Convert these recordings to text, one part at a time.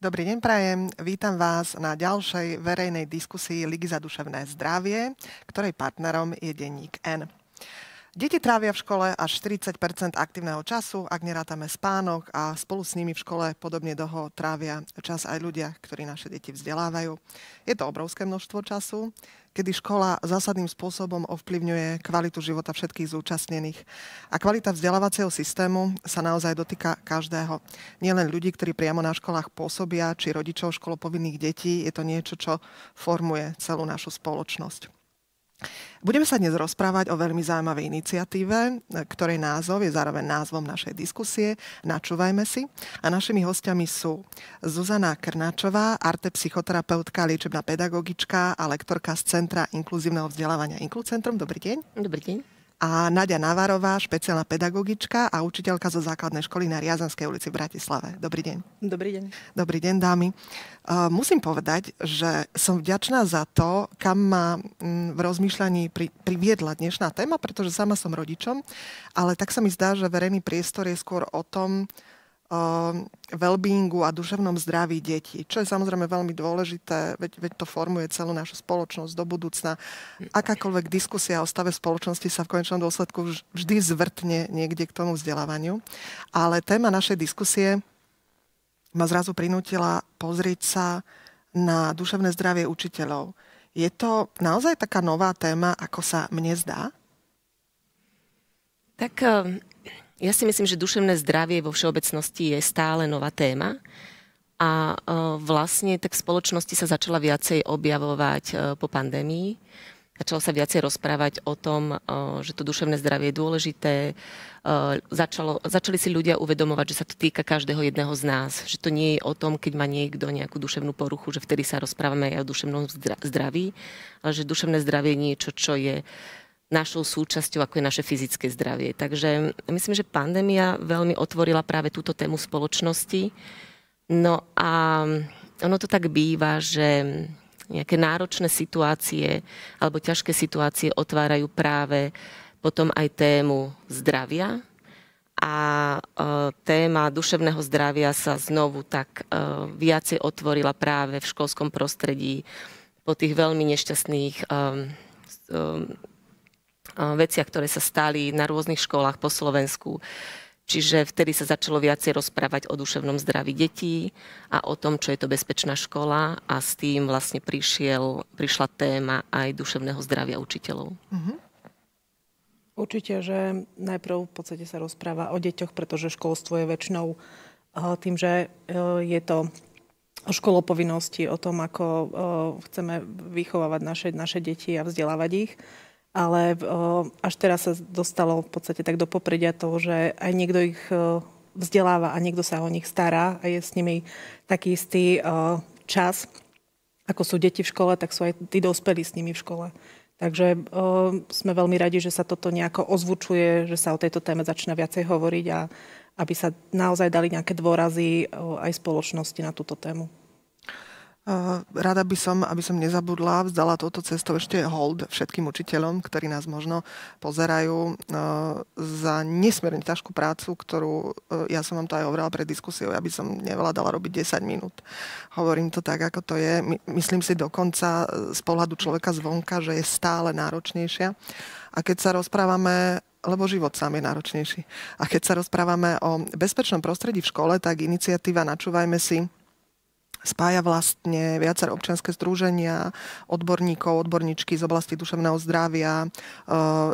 Dobrý deň, prajem. Vítam vás na ďalšej verejnej diskusii Ligy za duševné zdravie, ktorej partnerom je denník N. Deti trávia v škole až 40% aktívneho času, ak nerátame spánok, a spolu s nimi v škole podobne dlho trávia čas aj ľudia, ktorí naše deti vzdelávajú. Je to obrovské množstvo času, kedy škola zásadným spôsobom ovplyvňuje kvalitu života všetkých zúčastnených. A kvalita vzdelávacieho systému sa naozaj dotýka každého. Nielen ľudí, ktorí priamo na školách pôsobia, či rodičov školopovinných detí, je to niečo, čo formuje celú našu spoločnosť. Budeme sa dnes rozprávať o veľmi zaujímavej iniciatíve, ktorej názov je zároveň názvom našej diskusie. Načúvajme si. A našimi hostiami sú Zuzana Krnáčová, psychoterapeutka, liečebná pedagogička a lektorka z Centra inkluzívneho vzdelávania Inkluzcentrum. Dobrý deň. Dobrý deň. A Naďa Navarová, špeciálna pedagogička a učiteľka zo základnej školy na Riazanskej ulici v Bratislave. Dobrý deň. Dobrý deň. Dobrý deň, dámy. Musím povedať, že som vďačná za to, kam ma v rozmýšľaní priviedla dnešná téma, pretože sama som rodičom, ale tak sa mi zdá, že verejný priestor je skôr o tom wellbeingu a duševnom zdraví detí, čo je samozrejme veľmi dôležité, veď to formuje celú našu spoločnosť do budúcna. Akákoľvek diskusia o stave spoločnosti sa v konečnom dôsledku vždy zvrtne niekde k tomu vzdelávaniu. Ale téma našej diskusie ma zrazu prinútila pozrieť sa na duševné zdravie učiteľov. Je to naozaj taká nová téma, ako sa mne zdá? Tak ja si myslím, že duševné zdravie vo všeobecnosti je stále nová téma a vlastne tak v spoločnosti sa začala viacej objavovať po pandémii. Začalo sa viacej rozprávať o tom, že to duševné zdravie je dôležité. Začali si ľudia uvedomovať, že sa to týka každého jedného z nás. Že to nie je o tom, keď má niekto nejakú duševnú poruchu, že vtedy sa rozprávame aj o duševnom zdraví, ale že duševné zdravie je niečo, čo je našou súčasťou, ako je naše fyzické zdravie. Takže myslím, že pandémia veľmi otvorila práve túto tému spoločnosti. No a ono to tak býva, že nejaké náročné situácie alebo ťažké situácie otvárajú práve potom aj tému zdravia. A téma duševného zdravia sa znovu tak viacej otvorila práve v školskom prostredí po tých veľmi nešťastných veciach, ktoré sa stali na rôznych školách po Slovensku. Čiže vtedy sa začalo viacej rozprávať o duševnom zdraví detí a o tom, čo je to bezpečná škola, a s tým vlastne prišla téma aj duševného zdravia učiteľov. Mhm. Určite, že najprv v podstate sa rozpráva o deťoch, pretože školstvo je väčšinou tým, že je to o školopovinnosti, o tom, ako chceme vychovávať naše deti a vzdelávať ich. Ale až teraz sa dostalo v podstate tak do popredia toho, že aj niekto ich vzdeláva a niekto sa o nich stará a je s nimi taký istý čas, ako sú deti v škole, tak sú aj tí dospelí s nimi v škole. Takže sme veľmi radi, že sa toto nejako ozvučuje, že sa o tejto téme začína viacej hovoriť a aby sa naozaj dali nejaké dôrazy aj spoločnosti na túto tému. Rada by som, aby som nezabudla, vzdala touto cestou ešte hold všetkým učiteľom, ktorí nás možno pozerajú, za nesmierne ťažkú prácu, ktorú ja som vám to aj hovorila pred diskusiou, ja by som nevládala robiť 10 minút. Hovorím to tak, ako to je. Myslím si dokonca z pohľadu človeka zvonka, že je stále náročnejšia. A keď sa rozprávame, lebo život sám je náročnejší, a keď sa rozprávame o bezpečnom prostredí v škole, tak iniciatíva Načúvajme si spája vlastne viaceré občianske združenia, odborníčky z oblasti duševného zdravia,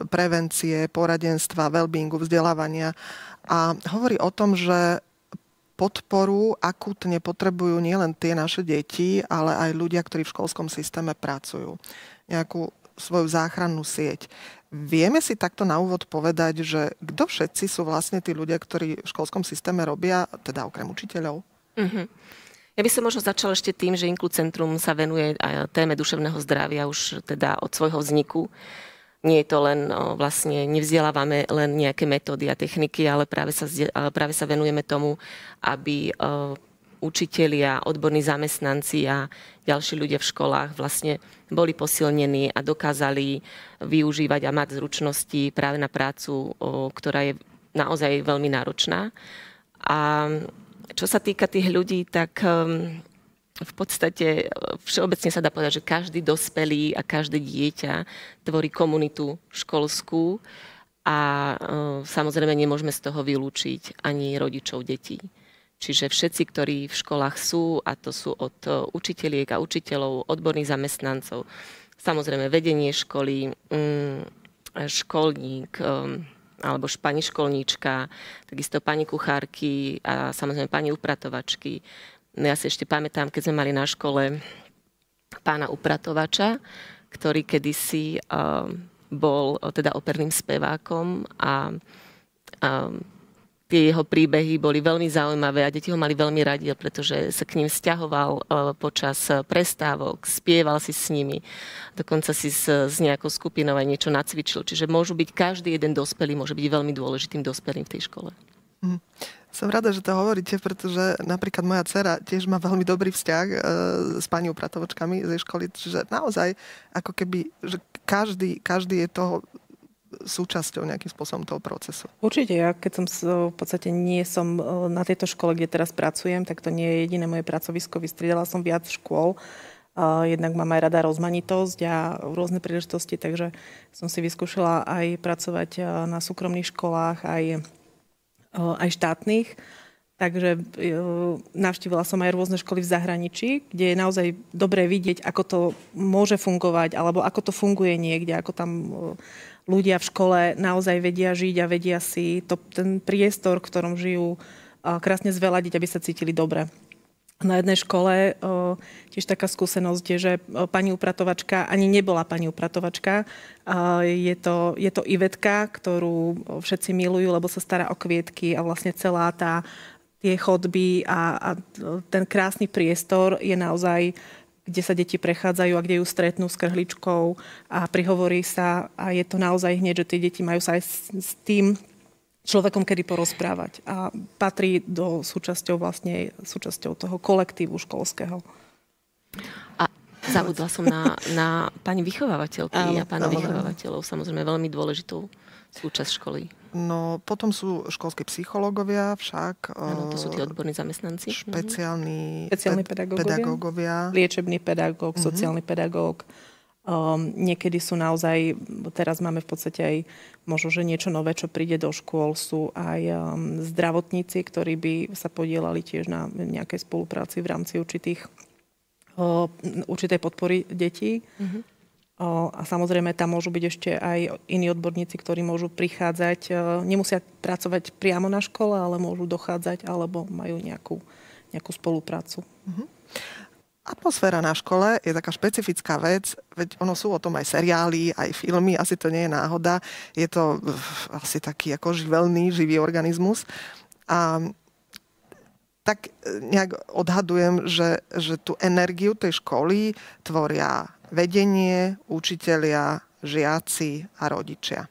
prevencie, poradenstva, wellbeingu, vzdelávania. A hovorí o tom, že podporu akútne potrebujú nielen tie naše deti, ale aj ľudia, ktorí v školskom systéme pracujú. Nejakú svoju záchrannú sieť. Vieme si takto na úvod povedať, že kto všetci sú vlastne tí ľudia, ktorí v školskom systéme robia, teda okrem učiteľov? Mm-hmm. Ja by som možno začala ešte tým, že Inkluzcentrum sa venuje aj téme duševného zdravia už teda od svojho vzniku. Nie je to len, vlastne nevzdelávame len nejaké metódy a techniky, ale práve sa venujeme tomu, aby učitelia, odborní zamestnanci a ďalší ľudia v školách vlastne boli posilnení a dokázali využívať a mať zručnosti práve na prácu, ktorá je naozaj veľmi náročná. A čo sa týka tých ľudí, tak v podstate všeobecne sa dá povedať, že každý dospelý a každé dieťa tvorí komunitu školskú a samozrejme nemôžeme z toho vylúčiť ani rodičov detí. Čiže všetci, ktorí v školách sú, a to sú od učiteľiek a učiteľov, odborných zamestnancov, samozrejme vedenie školy, školník alebo pani školníčka, takisto pani kuchárky a samozrejme pani upratovačky. Ja si ešte pamätám, keď sme mali na škole pána upratovača, ktorý kedysi bol teda operným spevákom a tie jeho príbehy boli veľmi zaujímavé a deti ho mali veľmi radi, pretože sa k ním sťahoval počas prestávok, spieval si s nimi, dokonca si s nejakou skupinou aj niečo nacvičil. Čiže môžu byť, každý jeden dospelý môže byť veľmi dôležitým dospelým v tej škole. Som rada, že to hovoríte, pretože napríklad moja dcera tiež má veľmi dobrý vzťah s pani upratovačkami z jej školy, čiže naozaj ako keby, že každý je toho súčasťou nejakým spôsobom toho procesu. Určite, ja keď som v podstate nie som na tejto škole, kde teraz pracujem, tak to nie je jediné moje pracovisko, vystriedala som viac škôl. Jednak mám aj rada rozmanitosť a rôzne príležitosti, takže som si vyskúšala aj pracovať na súkromných školách, aj štátnych. Takže navštívila som aj rôzne školy v zahraničí, kde je naozaj dobré vidieť, ako to môže fungovať, alebo ako to funguje niekde, ako tam ľudia v škole naozaj vedia žiť a vedia si ten priestor, v ktorom žijú, krásne zveladiť, aby sa cítili dobre. Na jednej škole tiež taká skúsenosť je, že pani upratovačka ani nebola pani upratovačka. Je to Ivetka, ktorú všetci milujú, lebo sa stará o kvietky a vlastne celá tie chodby a ten krásny priestor je naozaj, kde sa deti prechádzajú a kde ju stretnú s krhličkou a prihovorí sa a je to naozaj hneď, že tie deti majú sa aj s tým človekom kedy porozprávať a patrí do súčasťou toho kolektívu školského. A zabudla som na pani vychovávateľky a pánov vychovávateľov, samozrejme veľmi dôležitú súčasť školy. No, potom sú školskí psychológovia však. Áno, to sú tí odborní zamestnanci. Špeciálni pedagógovia. Liečebný pedagóg, sociálny pedagóg. Niekedy sú naozaj, teraz máme v podstate aj možno, že niečo nové, čo príde do škôl, sú aj zdravotníci, ktorí by sa podielali tiež na nejakej spolupráci v rámci určitej podpory detí. A samozrejme, tam môžu byť ešte aj iní odborníci, ktorí môžu prichádzať, nemusia pracovať priamo na škole, ale môžu dochádzať alebo majú nejakú spoluprácu. Atmosféra na škole je taká špecifická vec, veď ono sú o tom aj seriály, aj filmy, asi to nie je náhoda. Je to asi taký ako živelný, živý organizmus. A tak nejak odhadujem, že tú energiu tej školy tvoria vedenie, učitelia, žiaci a rodičia.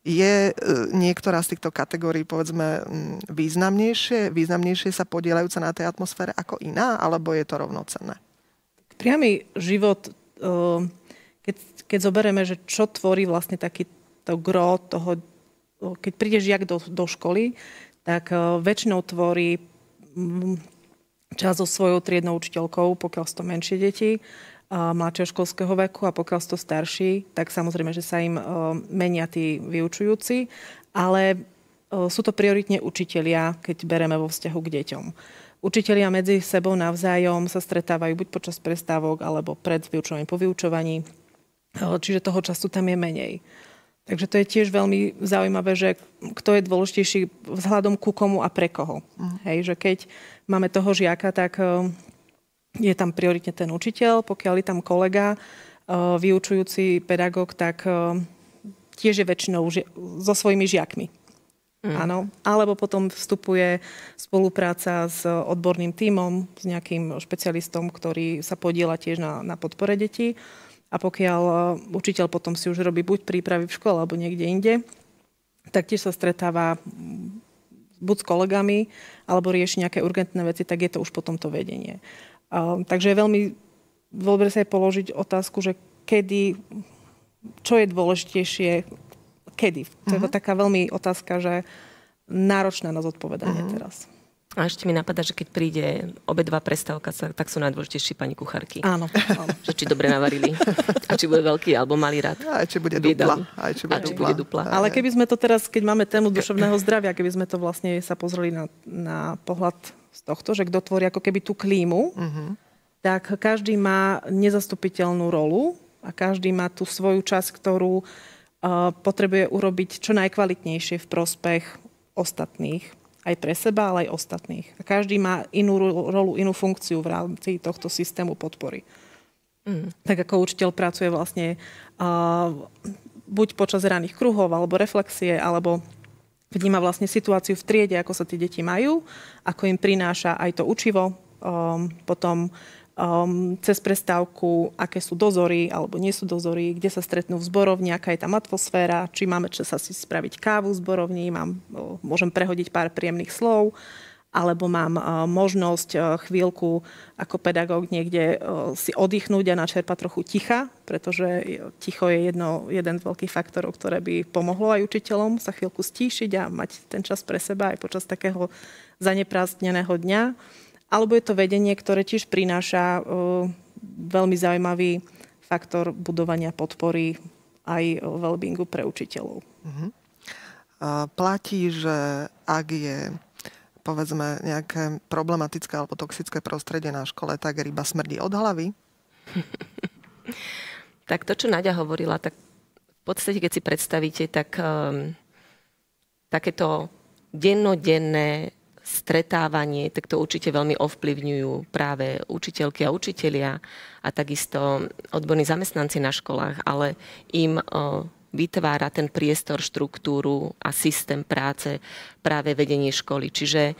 Je niektorá z týchto kategórií, povedzme, významnejšie sa podielajúca na tej atmosfére ako iná, alebo je to rovnocenné? Priamy život, keď zoberieme, že čo tvorí vlastne takýto gro toho, keď príde žiak do školy, tak väčšinou tvorí čas so svojou triednou učiteľkou, pokiaľ sú to menšie deti, mladšieho školského veku a pokiaľ sú to starší, tak samozrejme, že sa im menia tí vyučujúci, ale sú to prioritne učitelia, keď bereme vo vzťahu k deťom. Učitelia medzi sebou navzájom sa stretávajú buď počas prestávok, alebo pred vyučovaním, po vyučovaní, čiže toho času tam je menej. Takže to je tiež veľmi zaujímavé, že kto je dôležitejší vzhľadom ku komu a pre koho. Hej, že keď máme toho žiaka, tak je tam prioritne ten učiteľ, pokiaľ je tam kolega, vyučujúci pedagóg, tak tiež je väčšinou so svojimi žiakmi. Áno. Alebo potom vstupuje spolupráca s odborným tímom, s nejakým špecialistom, ktorý sa podieľa tiež na podpore detí. A pokiaľ učiteľ potom si už robí buď prípravy v škole, alebo niekde inde, tak tiež sa stretáva buď s kolegami, alebo rieši nejaké urgentné veci, tak je to už potom to vedenie. Takže je veľmi dobre sa aj položiť otázku, že čo je dôležitejšie, kedy. To je taká veľmi otázka, že náročná na zodpovedanie teraz. A ešte mi napadá, že keď príde obedová prestávka, tak sú najdôležitejší pani kuchárky. Áno. Že či dobre navarili. A či bude veľký alebo malý rad. Aj či bude dupla. Bude dupla. Ale keby sme to teraz, keď máme tému duševného zdravia, keby sme to vlastne sa pozreli na pohľad z tohto, že kto tvorí ako keby tú klímu, tak každý má nezastupiteľnú rolu a každý má tú svoju časť, ktorú potrebuje urobiť čo najkvalitnejšie v prospech ostatných. Aj pre seba, ale aj ostatných. A každý má inú rolu, inú funkciu v rámci tohto systému podpory. Tak ako učiteľ pracuje vlastne buď počas ranných kruhov, alebo reflexie, alebo vníma vlastne situáciu v triede, ako sa tie deti majú, ako im prináša aj to učivo, potom cez prestávku, aké sú dozory alebo nie sú dozory, kde sa stretnú v zborovni, aká je tam atmosféra, či máme čas si spraviť kávu v zborovni, môžem prehodiť pár príjemných slov, alebo mám možnosť chvíľku ako pedagóg niekde si oddychnúť a načerpať trochu ticha, pretože ticho je jeden z veľkých faktorov, ktoré by pomohlo aj učiteľom sa chvíľku stíšiť a mať ten čas pre seba aj počas takého zaneprázdneného dňa. Alebo je to vedenie, ktoré tiež prináša veľmi zaujímavý faktor budovania podpory aj wellbeingu pre učiteľov. Platí, že ak je povedzme nejaké problematické alebo toxické prostredie na škole, tak ryba smrdí od hlavy? Tak to, čo Naďa hovorila, tak v podstate, keď si predstavíte, tak takéto dennodenné stretávanie, tak to určite veľmi ovplyvňujú práve učiteľky a učitelia a takisto odborní zamestnanci na školách, ale im vytvára ten priestor, štruktúru a systém práce práve vedenie školy. Čiže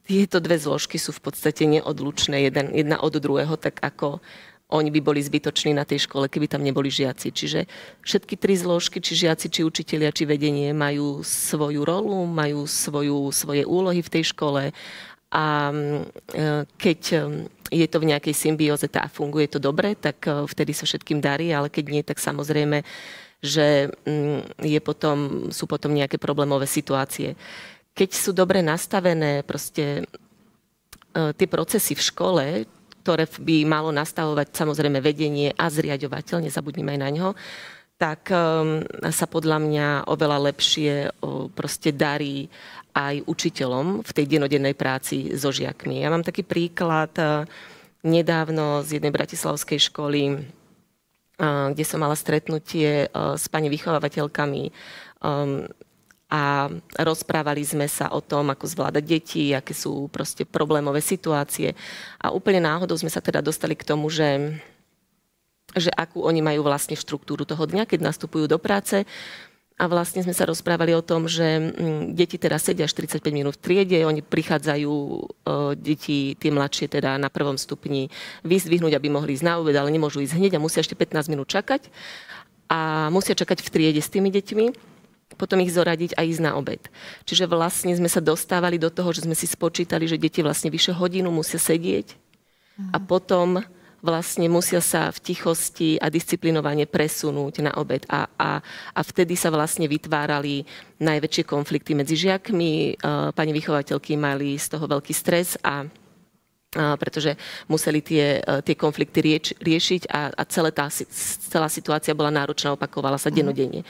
tieto dve zložky sú v podstate neodlučné jedna od druhého, tak ako oni by boli zbytoční na tej škole, keby tam neboli žiaci. Čiže všetky tri zložky, či žiaci, či učitelia, či vedenie majú svoju rolu, majú svoje úlohy v tej škole a keď je to v nejakej symbióze a funguje to dobre, tak vtedy sa všetkým darí, ale keď nie, tak samozrejme, že sú potom nejaké problémové situácie. Keď sú dobre nastavené proste tie procesy v škole, ktoré by malo nastavovať samozrejme vedenie a zriaďovateľ, nezabudnime aj na ňo, tak sa podľa mňa oveľa lepšie proste darí aj učiteľom v tej dennodennej práci so žiakmi. Ja mám taký príklad nedávno z jednej bratislavskej školy, kde som mala stretnutie s pani vychovávateľkami a rozprávali sme sa o tom, ako zvládať deti, aké sú proste problémové situácie. A úplne náhodou sme sa teda dostali k tomu, že akú oni majú vlastne štruktúru toho dňa, keď nastupujú do práce. A vlastne sme sa rozprávali o tom, že deti teraz sedia 45 minút v triede, oni prichádzajú, deti, tie mladšie teda na prvom stupni, vyzdvihnúť, aby mohli ísť na obed, ale nemôžu ísť hneď a musia ešte 15 minút čakať. A musia čakať v triede s tými deťmi, potom ich zoradiť a ísť na obed. Čiže vlastne sme sa dostávali do toho, že sme si spočítali, že deti vlastne vyše hodinu musia sedieť a potom vlastne musia sa v tichosti a disciplinovane presunúť na obed. A vtedy sa vlastne vytvárali najväčšie konflikty medzi žiakmi. Pani vychovateľky mali z toho veľký stres pretože museli tie konflikty riešiť a celá situácia bola náročná, opakovala sa dennodenne.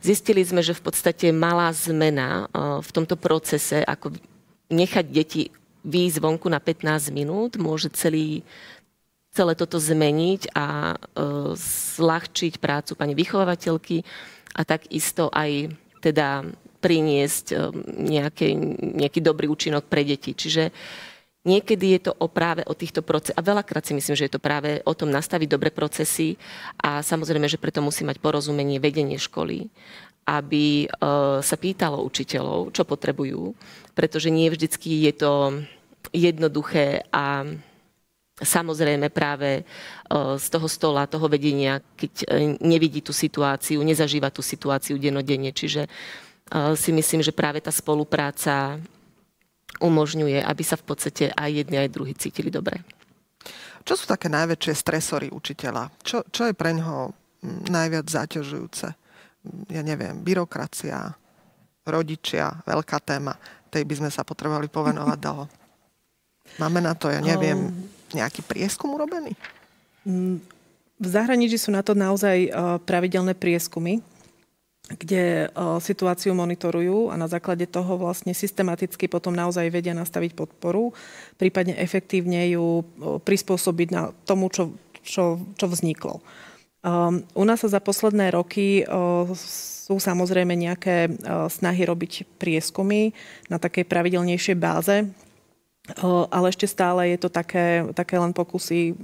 Zistili sme, že v podstate malá zmena v tomto procese, ako nechať deti výjsť vonku na 15 minút, môže celé toto zmeniť a zľahčiť prácu pani vychovávateľky a takisto aj teda priniesť nejaký dobrý účinok pre deti. Čiže niekedy je to práve o týchto procesoch, a veľakrát si myslím, že je to práve o tom nastaviť dobré procesy a samozrejme, že preto musí mať porozumenie vedenie školy, aby sa pýtalo učiteľov, čo potrebujú, pretože nie vždycky je to jednoduché a samozrejme práve z toho stola, toho vedenia, keď nevidí tú situáciu, nezažíva tú situáciu dennodenne. Čiže si myslím, že práve tá spolupráca umožňuje, aby sa v podstate aj jedni, aj druhí cítili dobre. Čo sú také najväčšie stresory učiteľa? Čo je pre ňoho najviac zaťažujúce? Ja neviem, byrokracia, rodičia, veľká téma, tej by sme sa potrebovali povenovať dlho. Máme na to, ja neviem, nejaký prieskum urobený? V zahraničí sú na to naozaj pravidelné prieskumy, kde situáciu monitorujú a na základe toho vlastne systematicky potom naozaj vedia nastaviť podporu, prípadne efektívne ju prispôsobiť na tomu, čo vzniklo. U nás sa za posledné roky sú samozrejme nejaké snahy robiť prieskumy na takej pravidelnejšej báze, ale ešte stále je to také len pokusy,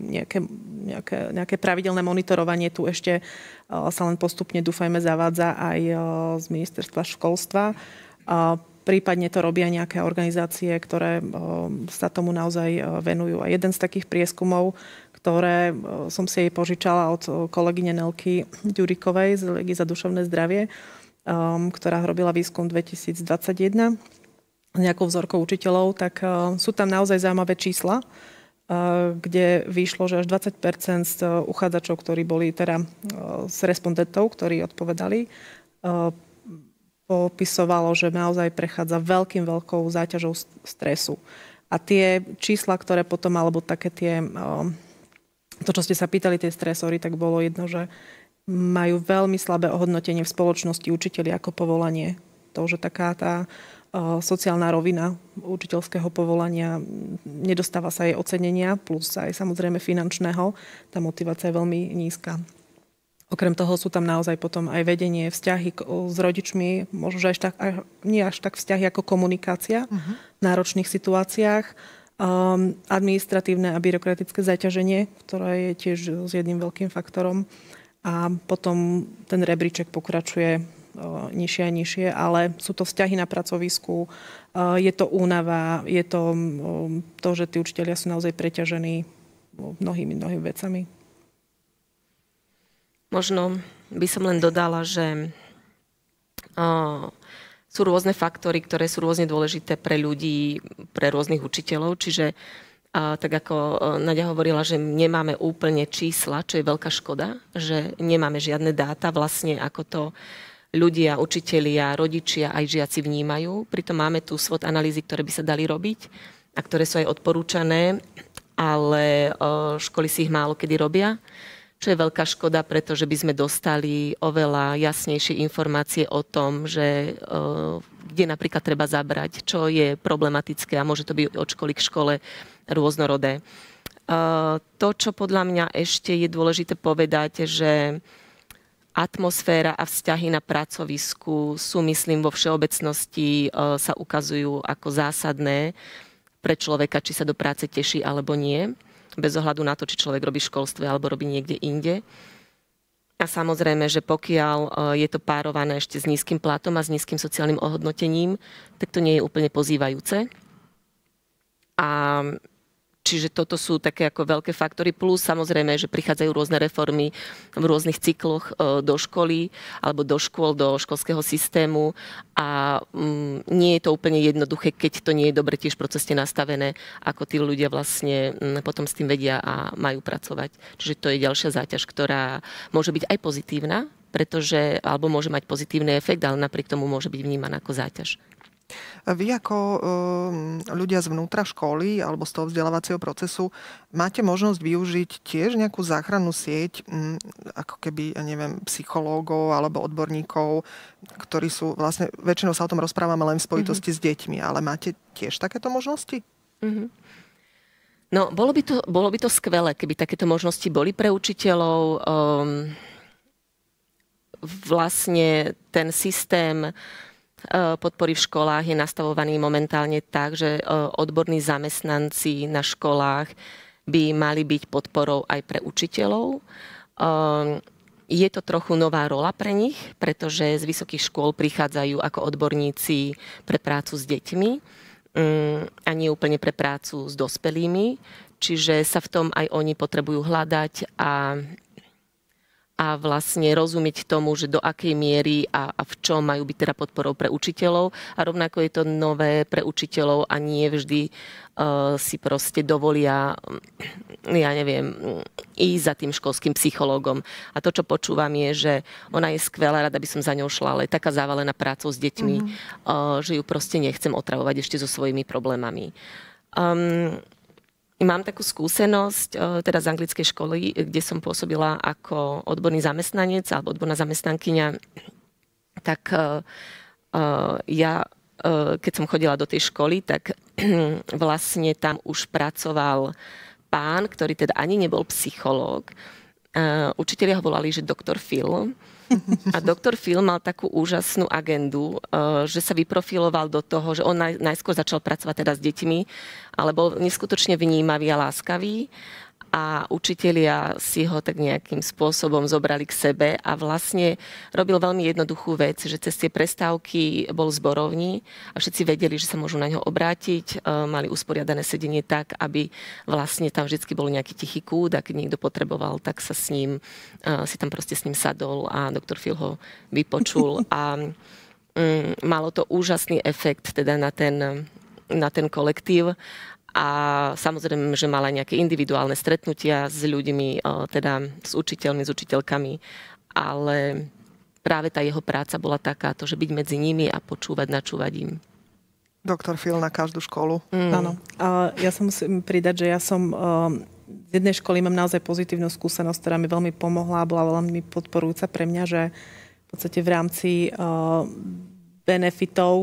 nejaké pravidelné monitorovanie tu ešte sa len postupne, dúfajme, zavádza aj z ministerstva školstva. Prípadne to robia nejaké organizácie, ktoré sa tomu naozaj venujú. A jeden z takých prieskumov, ktoré som si jej požičala od kolegyne Nelky Ďurikovej z Ligy za duševné zdravie, ktorá robila výskum 2021 s nejakou vzorkou učiteľov, tak sú tam naozaj zaujímavé čísla, kde vyšlo, že až 20% z uchádzačov, ktorí boli teda z respondentov, ktorí odpovedali, popisovalo, že naozaj prechádza veľkou záťažou stresu. A tie čísla, ktoré potom, alebo také tie, to, čo ste sa pýtali, tie stresory, tak bolo jedno, že majú veľmi slabé ohodnotenie v spoločnosti učiteľi ako povolanie. To, že taká tá sociálna rovina učiteľského povolania, nedostáva sa jej ocenenia, plus aj samozrejme finančného. Tá motivácia je veľmi nízka. Okrem toho sú tam naozaj potom aj vedenie, vzťahy s rodičmi, možno, že nie až tak vzťahy ako komunikácia v náročných situáciách, administratívne a byrokratické zaťaženie, ktoré je tiež s jedným veľkým faktorom. A potom ten rebríček pokračuje nižšie a nižšie, ale sú to vzťahy na pracovisku, je to únava, je to to, že tí učitelia sú naozaj preťažení mnohými vecami. Možno by som len dodala, že sú rôzne faktory, ktoré sú rôzne dôležité pre ľudí, pre rôznych učiteľov, čiže tak ako Naďa hovorila, že nemáme úplne čísla, čo je veľká škoda, že nemáme žiadne dáta vlastne, ako to ľudia, učitelia, rodičia aj žiaci vnímajú. Pritom máme tu SWOT analýzy, ktoré by sa dali robiť a ktoré sú aj odporúčané, ale školy si ich málo kedy robia, čo je veľká škoda, pretože by sme dostali oveľa jasnejšie informácie o tom, že kde napríklad treba zabrať, čo je problematické a môže to byť od školy k škole rôznorodé. To, čo podľa mňa ešte je dôležité povedať, že atmosféra a vzťahy na pracovisku sú, myslím, vo všeobecnosti sa ukazujú ako zásadné pre človeka, či sa do práce teší alebo nie, bez ohľadu na to, či človek robí v školstve alebo robí niekde inde. A samozrejme, že pokiaľ je to párované ešte s nízkym platom a s nízkym sociálnym ohodnotením, tak to nie je úplne pozývajúce. A čiže toto sú také ako veľké faktory. Plus samozrejme, že prichádzajú rôzne reformy v rôznych cykloch do školy alebo do škôl, do školského systému a nie je to úplne jednoduché, keď to nie je dobre tiež procesne nastavené, ako tí ľudia vlastne potom s tým vedia a majú pracovať. Čiže to je ďalšia záťaž, ktorá môže byť aj pozitívna, pretože, alebo môže mať pozitívny efekt, ale napriek tomu môže byť vnímaná ako záťaž. Vy ako ľudia zvnútra školy alebo z toho vzdelávacieho procesu máte možnosť využiť tiež nejakú záchrannú sieť, ako keby, ja neviem, psychológov alebo odborníkov, ktorí sú vlastne, väčšinou sa o tom rozprávame len v spojitosti s deťmi, ale máte tiež takéto možnosti? No, bolo by to skvelé, keby takéto možnosti boli pre učiteľov. Vlastne ten systém podpory v školách je nastavovaný momentálne tak, že odborní zamestnanci na školách by mali byť podporou aj pre učiteľov. Je to trochu nová rola pre nich, pretože z vysokých škôl prichádzajú ako odborníci pre prácu s deťmi a nie úplne pre prácu s dospelými. Čiže sa v tom aj oni potrebujú hľadať a a vlastne rozumieť tomu, že do akej miery a v čom majú byť teda podporou pre učiteľov. A rovnako je to nové pre učiteľov a nie vždy si proste dovolia, ja neviem, ísť za tým školským psychológom. A to, čo počúvam, je, že ona je skvelá, rada by som za ňou šla, ale je taká závalená prácou s deťmi, že ju proste nechcem otravovať ešte so svojimi problémami. Mám takú skúsenosť teda z anglickej školy, kde som pôsobila ako odborný zamestnanec alebo odborná zamestnankyňa. Tak ja, keď som chodila do tej školy, tak vlastne tam už pracoval pán, ktorý teda ani nebol psychológ. Učitelia ho volali, že doktor Phil. A doktor Phil mal takú úžasnú agendu, že sa vyprofiloval do toho, že on najskôr začal pracovať teda s deťmi, ale bol neskutočne vnímavý a láskavý. A učitelia si ho tak nejakým spôsobom zobrali k sebe a vlastne robil veľmi jednoduchú vec, že cez tie prestávky bol zborovní a všetci vedeli, že sa môžu na ňo obrátiť. Mali usporiadané sedenie tak, aby vlastne tam vždycky bol nejaký tichý kút a keď niekto potreboval, tak sa s ním, si tam proste s ním sadol a doktor Phil ho vypočul a malo to úžasný efekt teda na ten kolektív. A samozrejme, že mala nejaké individuálne stretnutia s ľuďmi, teda s učiteľmi, s učiteľkami, ale práve tá jeho práca bola takáto, že byť medzi nimi a počúvať, načúvať im. Doktor Phil na každú školu. Áno. Ja sa musím pridať, že ja som z jednej školy mám naozaj pozitívnu skúsenosť, ktorá mi veľmi pomohla a bola veľmi podporujúca pre mňa, že v podstate v rámci benefitov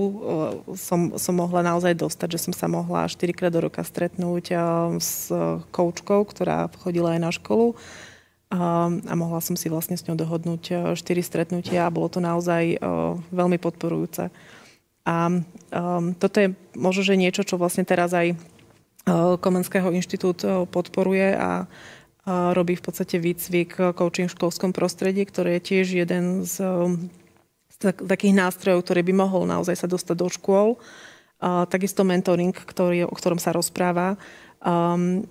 som mohla naozaj dostať, že som sa mohla 4-krát do roka stretnúť s koučkou, ktorá chodila aj na školu a mohla som si vlastne s ňou dohodnúť 4 stretnutia a bolo to naozaj veľmi podporujúce. A toto je možno, že niečo, čo vlastne teraz aj Komenského inštitút podporuje a robí v podstate výcvik coaching v školskom prostredí, ktoré je tiež jeden z takých nástrojov, ktorý by mohol naozaj sa dostať do škôl. Takisto mentoring, o ktorom sa rozpráva.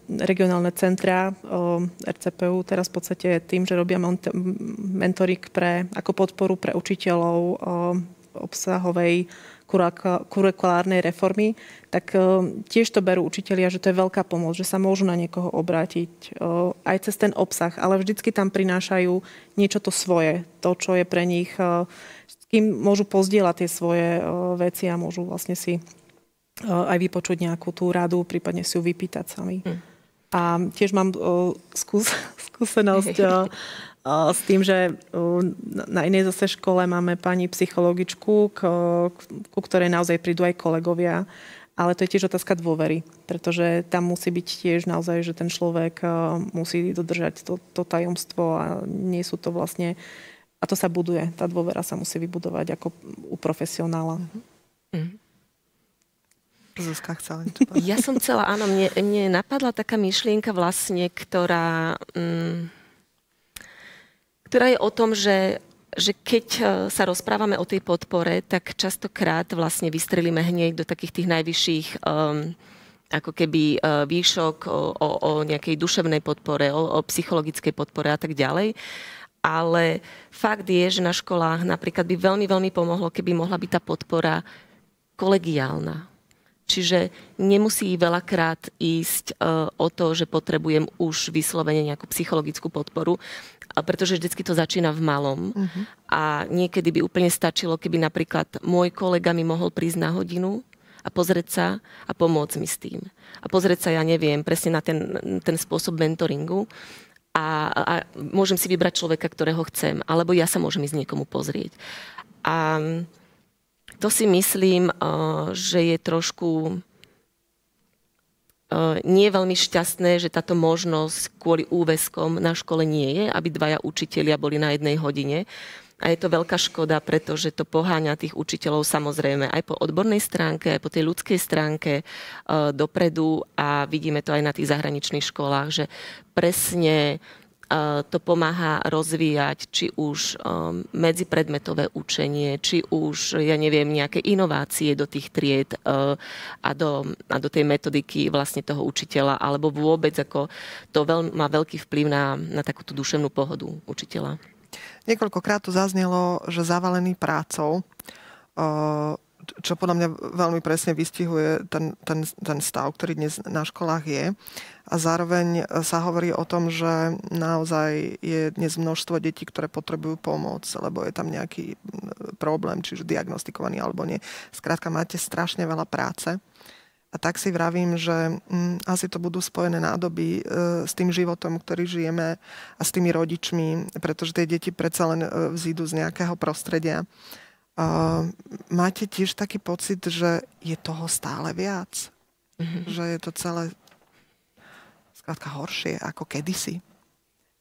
Regionálne centra RCPU teraz v podstate tým, že robia mentoring ako podporu pre učiteľov obsahovej kurikulárnej reformy, tak tiež to berú učitelia, že to je veľká pomoc, že sa môžu na niekoho obrátiť aj cez ten obsah, ale vždycky tam prinášajú niečo to svoje, to, čo je pre nich, s kým môžu pozdieľať tie svoje veci a môžu vlastne si aj vypočuť nejakú tú radu, prípadne si ju vypýtať sami. A tiež mám skúsenosť s tým, že na inej zase škole máme pani psychologičku, ku ktorej naozaj prídu aj kolegovia, ale to je tiež otázka dôvery, pretože tam musí byť tiež naozaj, že ten človek musí dodržať to tajomstvo a nie sú to vlastne, a to sa buduje, tá dôvera sa musí vybudovať ako u profesionála. Zuzka chcela niečo povedať. Ja som chcela, áno, mne napadla taká myšlienka vlastne, ktorá je o tom, že keď sa rozprávame o tej podpore, tak častokrát vlastne vystrelíme hneď do takých tých najvyšších ako keby výšok o nejakej duševnej podpore, o psychologickej podpore a tak ďalej. Ale fakt je, že na školách napríklad by veľmi, veľmi pomohlo, keby mohla byť tá podpora kolegiálna. Čiže nemusí veľakrát ísť o to, že potrebujem už vyslovene nejakú psychologickú podporu, pretože vždycky to začína v malom. A niekedy by úplne stačilo, keby napríklad môj kolega mi mohol prísť na hodinu a pozrieť sa a pomôcť mi s tým. A pozrieť sa, ja neviem, presne na ten spôsob mentoringu. A môžem si vybrať človeka, ktorého chcem, alebo ja sa môžem ísť niekomu pozrieť. A to si myslím, že je trošku nie je veľmi šťastné, že táto možnosť kvôli úväzkom na škole nie je, aby dvaja učitelia boli na jednej hodine. A je to veľká škoda, pretože to poháňa tých učiteľov samozrejme aj po odbornej stránke, aj po tej ľudskej stránke dopredu a vidíme to aj na tých zahraničných školách, že presne to pomáha rozvíjať či už medzipredmetové učenie, či už, ja neviem, nejaké inovácie do tých tried a do tej metodiky vlastne toho učiteľa, alebo vôbec ako to má veľký vplyv na takúto duševnú pohodu učiteľa. Niekoľkokrát tu zaznelo, že zavalený prácou, čo podľa mňa veľmi presne vystihuje ten stav, ktorý dnes na školách je. A zároveň sa hovorí o tom, že naozaj je dnes množstvo detí, ktoré potrebujú pomoc, lebo je tam nejaký problém, či už diagnostikovaný alebo nie. Skrátka, máte strašne veľa práce. A tak si vravím, že asi to budú spojené nádoby s tým životom, ktorý žijeme a s tými rodičmi, pretože tie deti predsa len vzídu z nejakého prostredia. Máte tiež taký pocit, že je toho stále viac? Že je to celé skrátka horšie ako kedysi?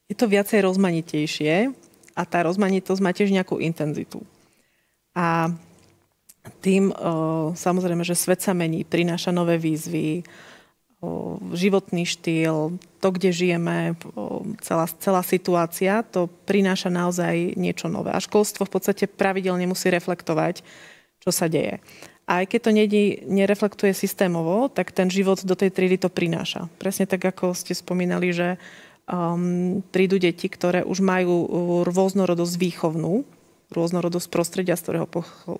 Je to viacej rozmanitejšie a tá rozmanitosť má tiež nejakú intenzitu. A tým samozrejme, že svet sa mení, prináša nové výzvy, životný štýl, to, kde žijeme, celá situácia, to prináša naozaj niečo nové. A školstvo v podstate pravidelne musí reflektovať, čo sa deje. A aj keď to nereflektuje systémovo, tak ten život do tej triedy to prináša. Presne tak, ako ste spomínali, že prídu deti, ktoré už majú rôznorodosť výchovnú, rôznorodosť prostredia, z ktorého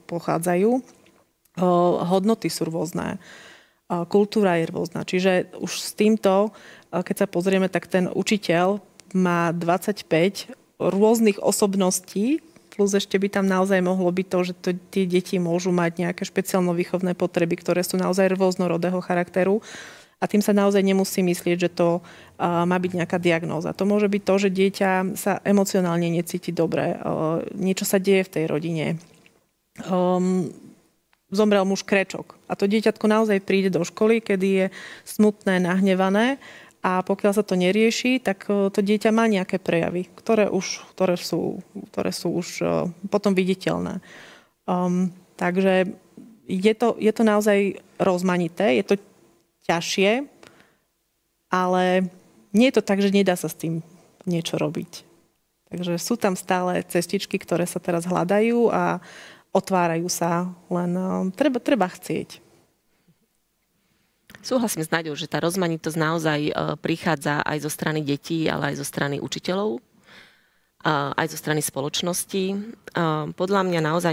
pochádzajú. Hodnoty sú rôzne. Kultúra je rôzna. Čiže už s týmto, keď sa pozrieme, tak ten učiteľ má 25 rôznych osobností, plus ešte by tam naozaj mohlo byť to, že tie deti môžu mať nejaké špeciálno-výchovné potreby, ktoré sú naozaj rôznorodého charakteru. A tým sa naozaj nemusí myslieť, že to má byť nejaká diagnóza. To môže byť to, že dieťa sa emocionálne necíti dobre. Niečo sa deje v tej rodine. Zomrel muž krečok. A to dieťatko naozaj príde do školy, kedy je smutné, nahnevané a pokiaľ sa to nerieši, tak to dieťa má nejaké prejavy, ktoré sú už potom viditeľné. Takže je to naozaj rozmanité, je to ťažšie, ale nie je to tak, že nedá sa s tým niečo robiť. Takže sú tam stále cestičky, ktoré sa teraz hľadajú a otvárajú sa, len treba chcieť. Súhlasím s Naďou, že tá rozmanitosť naozaj prichádza aj zo strany detí, ale aj zo strany učiteľov, aj zo strany spoločnosti. Podľa mňa naozaj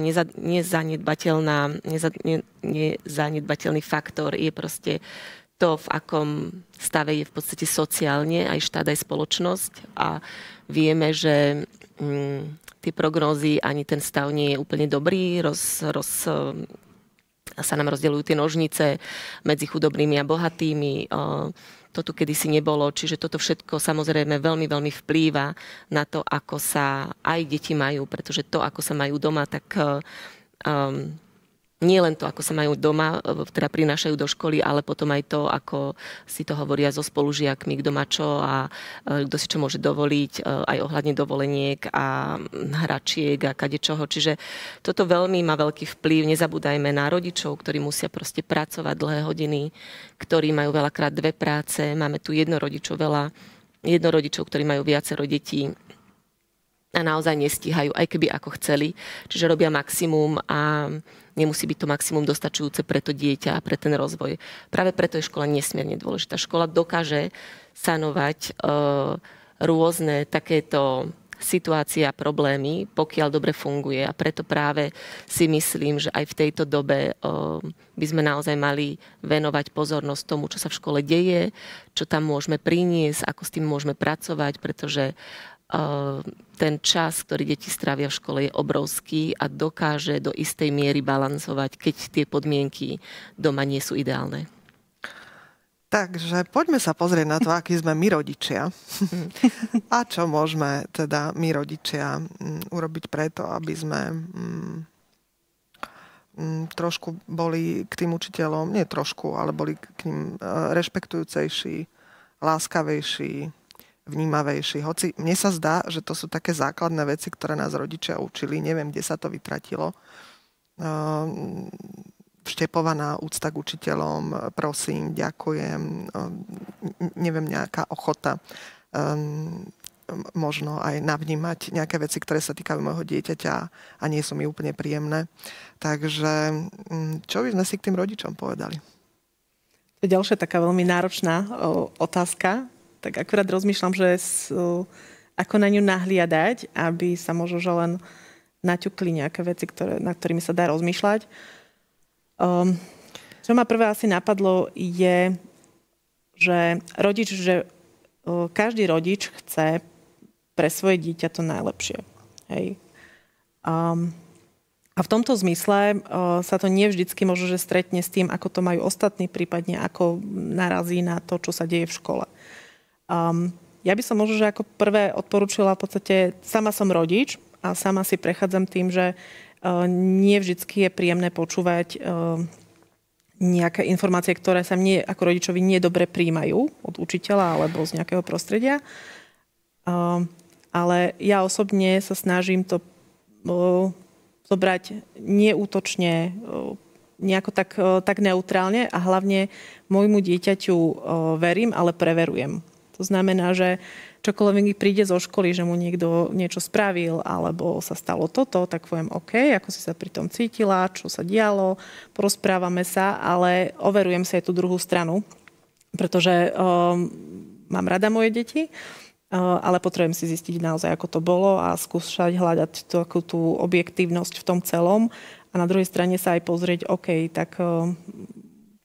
nezanedbateľný faktor je proste to, v akom stave je v podstate sociálne aj štát, aj spoločnosť. A vieme, že tie prognózy, ani ten stav nie je úplne dobrý. Sa nám rozdeľujú tie nožnice medzi chudobnými a bohatými. To tu kedysi nebolo. Čiže toto všetko samozrejme veľmi, veľmi vplýva na to, ako sa aj deti majú. Pretože to, ako sa majú doma, tak nie len to, ako sa majú doma, teda prinášajú do školy, ale potom aj to, ako si to hovoria so spolužiakmi, kto má čo a kto si čo môže dovoliť, aj ohľadne dovoleniek a hračiek a kadečoho. Čiže toto veľmi má veľký vplyv. Nezabúdajme na rodičov, ktorí musia proste pracovať dlhé hodiny, ktorí majú veľakrát dve práce. Máme tu jednorodičov, ktorí majú viacero detí a naozaj nestíhajú, aj keby ako chceli. Čiže robia maximum a nemusí byť to maximum dostačujúce pre to dieťa a pre ten rozvoj. Práve preto je škola nesmierne dôležitá. Škola dokáže sanovať rôzne takéto situácie a problémy, pokiaľ dobre funguje. A preto práve si myslím, že aj v tejto dobe by sme naozaj mali venovať pozornosť tomu, čo sa v škole deje, čo tam môžeme priniesť, ako s tým môžeme pracovať, pretože ten čas, ktorý deti strávia v škole, je obrovský a dokáže do istej miery balansovať, keď tie podmienky doma nie sú ideálne. Takže poďme sa pozrieť na to, akí sme my rodičia. A čo môžeme teda my rodičia urobiť preto, aby sme trošku boli k tým učiteľom, nie trošku, ale boli k ním rešpektujúcejší, láskavejší, vnímavejší. Hoci mne sa zdá, že to sú také základné veci, ktoré nás rodičia učili. Neviem, kde sa to vytratilo. Vštepovaná úcta k učiteľom, prosím, ďakujem. Neviem, nejaká ochota možno aj navnímať nejaké veci, ktoré sa týkajú môjho dieťaťa a nie sú mi úplne príjemné. Takže čo by sme si k tým rodičom povedali? To je ďalšia taká veľmi náročná otázka. Tak akurát rozmýšľam, že ako na ňu nahliadať, aby sa možno že len naťukli nejaké veci, nad ktorými sa dá rozmýšľať. Čo ma prvé asi napadlo je, že každý rodič chce pre svoje dieťa to najlepšie. Hej. A v tomto zmysle sa to nevždycky možno, že stretne s tým, ako to majú ostatní, prípadne ako narazí na to, čo sa deje v škole. Ja by som možno, že ako prvé odporúčila v podstate, sama som rodič a sama si prechádzam tým, že nie vždycky je príjemné počúvať nejaké informácie, ktoré sa mne ako rodičovi nedobre príjmajú od učiteľa alebo z nejakého prostredia. Ale ja osobne sa snažím to zobrať neútočne, nejako tak neutrálne a hlavne môjmu dieťaťu verím, ale preverujem. To znamená, že čokoľvek príde zo školy, že mu niekto niečo spravil alebo sa stalo toto, tak poviem OK, ako si sa pri tom cítila, čo sa dialo, porozprávame sa, ale overujem si aj tú druhú stranu, pretože mám rada moje deti, ale potrebujem si zistiť naozaj, ako to bolo a skúšať hľadať tú objektívnosť v tom celom a na druhej strane sa aj pozrieť, OK, tak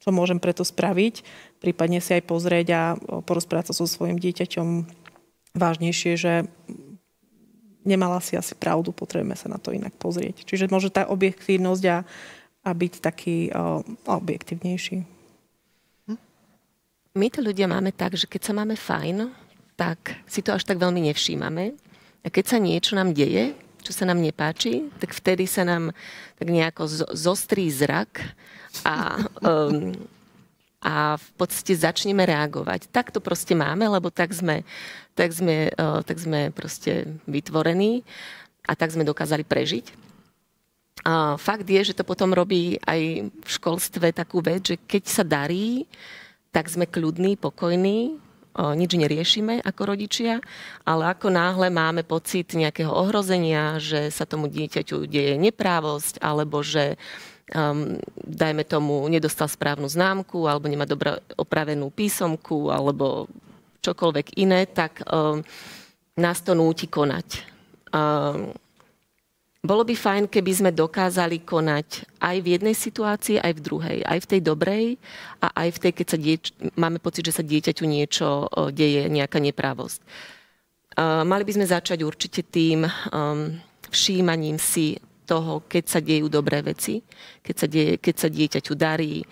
čo môžem preto spraviť, prípadne si aj pozrieť a porozprávať sa so svojím dieťaťom vážnejšie, že nemala si asi pravdu, potrebujeme sa na to inak pozrieť. Čiže môže tá objektívnosť a byť taký objektívnejší. My to ľudia máme tak, že keď sa máme fajn, tak si to až tak veľmi nevšímame. A keď sa niečo nám deje, čo sa nám nepáči, tak vtedy sa nám tak nejako zostrí zrak a v podstate začneme reagovať. Tak to proste máme, lebo tak sme proste vytvorení a tak sme dokázali prežiť. A fakt je, že to potom robí aj v školstve takú vec, že keď sa darí, tak sme kľudní, pokojní, nič neriešime ako rodičia, ale ako náhle máme pocit nejakého ohrozenia, že sa tomu dieťaťu deje neprávosť, alebo že dajme tomu nedostal správnu známku, alebo nemá dobre opravenú písomku, alebo čokoľvek iné, tak nás to núti konať. Bolo by fajn, keby sme dokázali konať aj v jednej situácii, aj v druhej. Aj v tej dobrej a aj v tej, keď máme pocit, že sa dieťaťu niečo deje, nejaká neprávosť. Mali by sme začať určite tým všímaním si toho, keď sa dejú dobré veci, keď sa dieťaťu darí.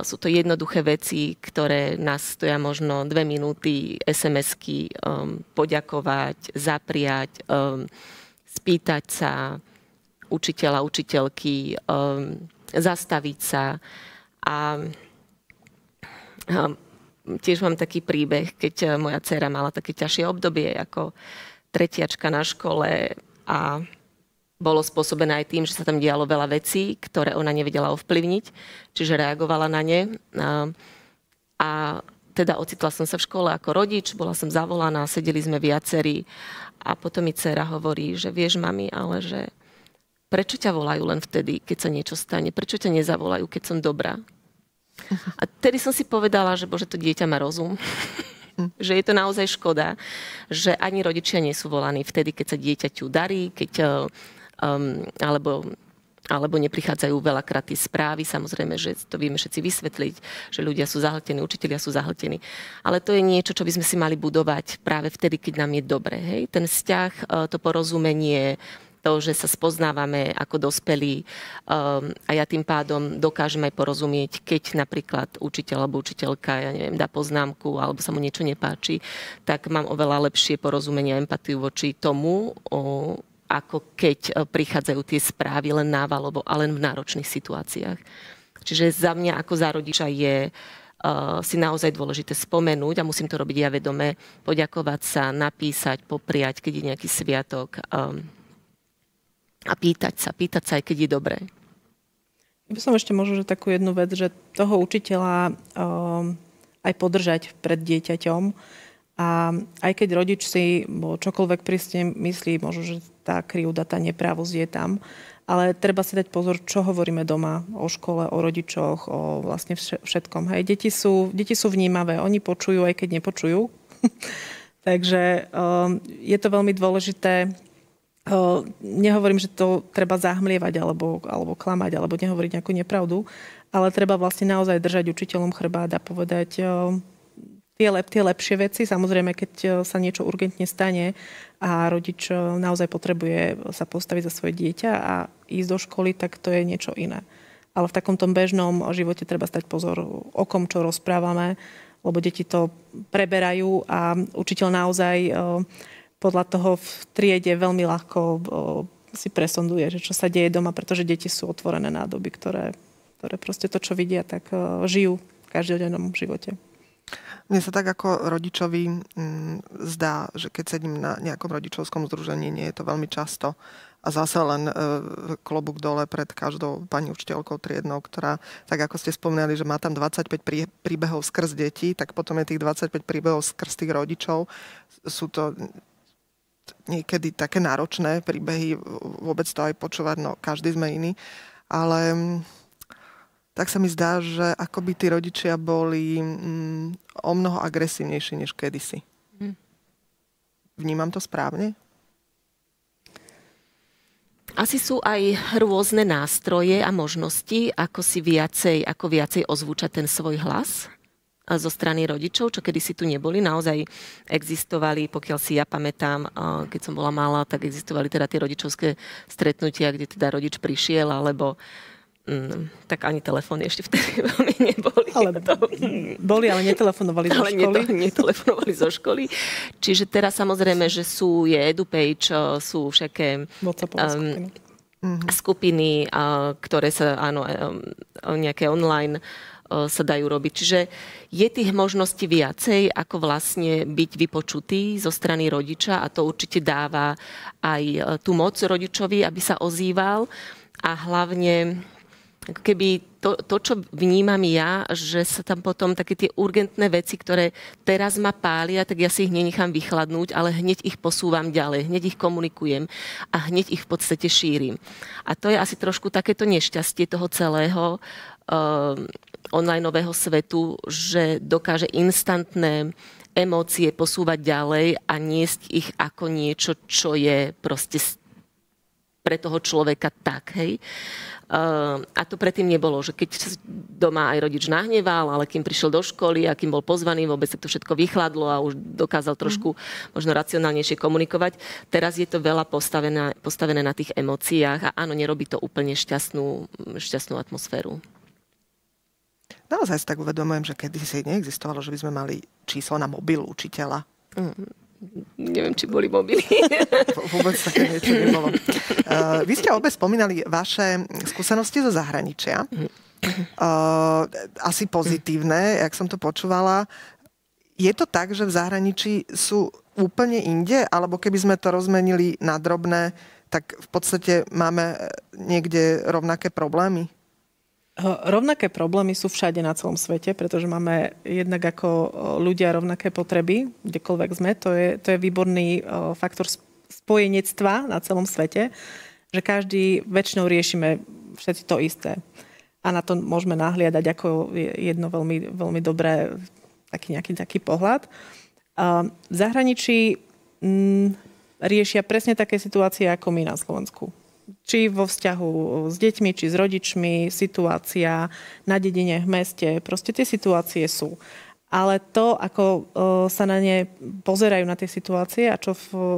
Sú to jednoduché veci, ktoré nás stoja možno 2 minúty, SMS-ky, poďakovať, zapriať, spýtať sa učiteľa, učiteľky, zastaviť sa. A tiež mám taký príbeh, keď moja dcéra mala také ťažšie obdobie ako tretiačka na škole a bolo spôsobené aj tým, že sa tam dialo veľa vecí, ktoré ona nevedela ovplyvniť, čiže reagovala na ne. A teda ocitla som sa v škole ako rodič, bola som zavolaná, sedeli sme viacerí a potom mi dcéra hovorí, že vieš, mami, ale že prečo ťa volajú len vtedy, keď sa niečo stane? Prečo ťa nezavolajú, keď som dobrá? A tedy som si povedala, že bože, to dieťa má rozum. Že je to naozaj škoda, že ani rodičia nie sú volaní vtedy, keď sa dieťaťu darí, alebo neprichádzajú veľakrát tie správy. Samozrejme, že to vieme všetci vysvetliť, že ľudia sú zahltení, učitelia sú zahltení. Ale to je niečo, čo by sme si mali budovať práve vtedy, keď nám je dobre. Hej? Ten vzťah, to porozumenie, to, že sa spoznávame ako dospelí a ja tým pádom dokážem aj porozumieť, keď napríklad učiteľ alebo učiteľka, ja neviem, dá poznámku alebo sa mu niečo nepáči, tak mám oveľa lepšie porozumenie a empatiu voči tomu, ako keď prichádzajú tie správy len návalovo a len v náročných situáciách. Čiže za mňa ako za rodiča je si naozaj dôležité spomenúť a musím to robiť ja vedome, poďakovať sa, napísať, popriať, keď je nejaký sviatok a pýtať sa aj keď je dobré. Ja by som ešte možno, že takú jednu vec, že toho učiteľa aj podržať pred dieťaťom. A aj keď rodič si čokoľvek prísne myslí, možno, že tá krivda, tá neprávosť je tam, ale treba si dať pozor, čo hovoríme doma o škole, o rodičoch, o vlastne všetkom. Hej, deti sú vnímavé, oni počujú, aj keď nepočujú. Takže je to veľmi dôležité. Nehovorím, že to treba zahmlievať alebo klamať, alebo nehovoriť nejakú nepravdu, ale treba vlastne naozaj držať učiteľom chrbát a povedať tie lepšie veci. Samozrejme, keď sa niečo urgentne stane a rodič naozaj potrebuje sa postaviť za svoje dieťa a ísť do školy, tak to je niečo iné. Ale v takomto bežnom živote treba stať pozor, o kom čo rozprávame, lebo deti to preberajú a učiteľ naozaj podľa toho v triede veľmi ľahko si presonduje, že čo sa deje doma, pretože deti sú otvorené nádoby, ktoré proste to, čo vidia, tak žijú v každodennom živote. Mne sa tak ako rodičovi zdá, že keď sedím na nejakom rodičovskom združení, nie je to veľmi často. A zase len klobúk dole pred každou pani učiteľkou triednou, ktorá, tak ako ste spomínali, že má tam 25 príbehov skrz detí, tak potom je tých 25 príbehov skrz tých rodičov. Sú to niekedy také náročné príbehy, vôbec to aj počúvať, no každý sme iný. Ale tak sa mi zdá, že akoby tí rodičia boli o mnoho agresívnejší než kedysi. Vnímam to správne? Asi sú aj rôzne nástroje a možnosti, ako viacej ozvúčať ten svoj hlas zo strany rodičov, čo kedysi tu neboli. Naozaj existovali, pokiaľ si ja pamätám, keď som bola malá, tak existovali teda tie rodičovské stretnutia, kde teda rodič prišiel, alebo tak ani telefóny ešte vtedy veľmi neboli. Boli, ale netelefonovali zo školy. Netelefonovali zo školy. Čiže teraz samozrejme, že je EduPage, sú všaké skupiny, ktoré sa, nejaké online sa dajú robiť. Čiže je tých možností viacej, ako vlastne byť vypočutý zo strany rodiča a to určite dáva aj tú moc rodičovi, aby sa ozýval a hlavne keby to, čo vnímam ja, že sa tam potom také tie urgentné veci, ktoré teraz ma pália, tak ja si ich nenechám vychladnúť, ale hneď ich posúvam ďalej, hneď ich komunikujem a hneď ich v podstate šírim. A to je asi trošku takéto nešťastie toho celého onlineového svetu, že dokáže instantné emócie posúvať ďalej a niesť ich ako niečo, čo je proste pre toho človeka tak, hej. A to predtým nebolo, že keď doma aj rodič nahneval, ale kým prišiel do školy a kým bol pozvaný, vôbec sa to všetko vychladlo a už dokázal trošku možno racionálnejšie komunikovať. Teraz je to veľa postavené na tých emóciách a áno, nerobí to úplne šťastnú atmosféru. Naozaj si tak uvedomujem, že kedysi neexistovalo, že by sme mali číslo na mobil učiteľa. Neviem, či boli mobily. Vôbec také niečo nebolo. Vy ste obe spomínali vaše skúsenosti zo zahraničia. Asi pozitívne, jak som to počúvala. Je to tak, že v zahraničí sú úplne inde? Alebo keby sme to rozmenili na drobné, tak v podstate máme niekde rovnaké problémy? Rovnaké problémy sú všade na celom svete, pretože máme jednak ako ľudia rovnaké potreby, kdekoľvek sme. To je výborný faktor spojenectva na celom svete, že každý väčšinou riešime všetci to isté. A na to môžeme nahliadať ako jedno veľmi, veľmi dobré taký pohľad. V zahraničí riešia presne také situácie ako my na Slovensku. Či vo vzťahu s deťmi, či s rodičmi, situácia na dedine, v meste. Proste tie situácie sú. Ale to, ako sa na ne pozerajú na tie situácie a čo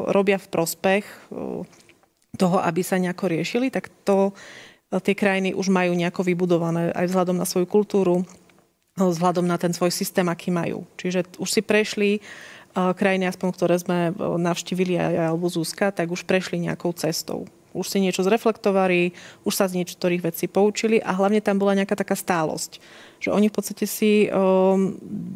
robia v prospech toho, aby sa nejako riešili, tak to tie krajiny už majú nejako vybudované aj vzhľadom na svoju kultúru, vzhľadom na ten svoj systém, aký majú. Čiže už si prešli krajiny, aspoň ktoré sme navštívili aj alebo Zuzka, tak už prešli nejakou cestou. Už si niečo zreflektovali, už sa z niektorých vecí poučili a hlavne tam bola nejaká taká stálosť. Že oni v podstate si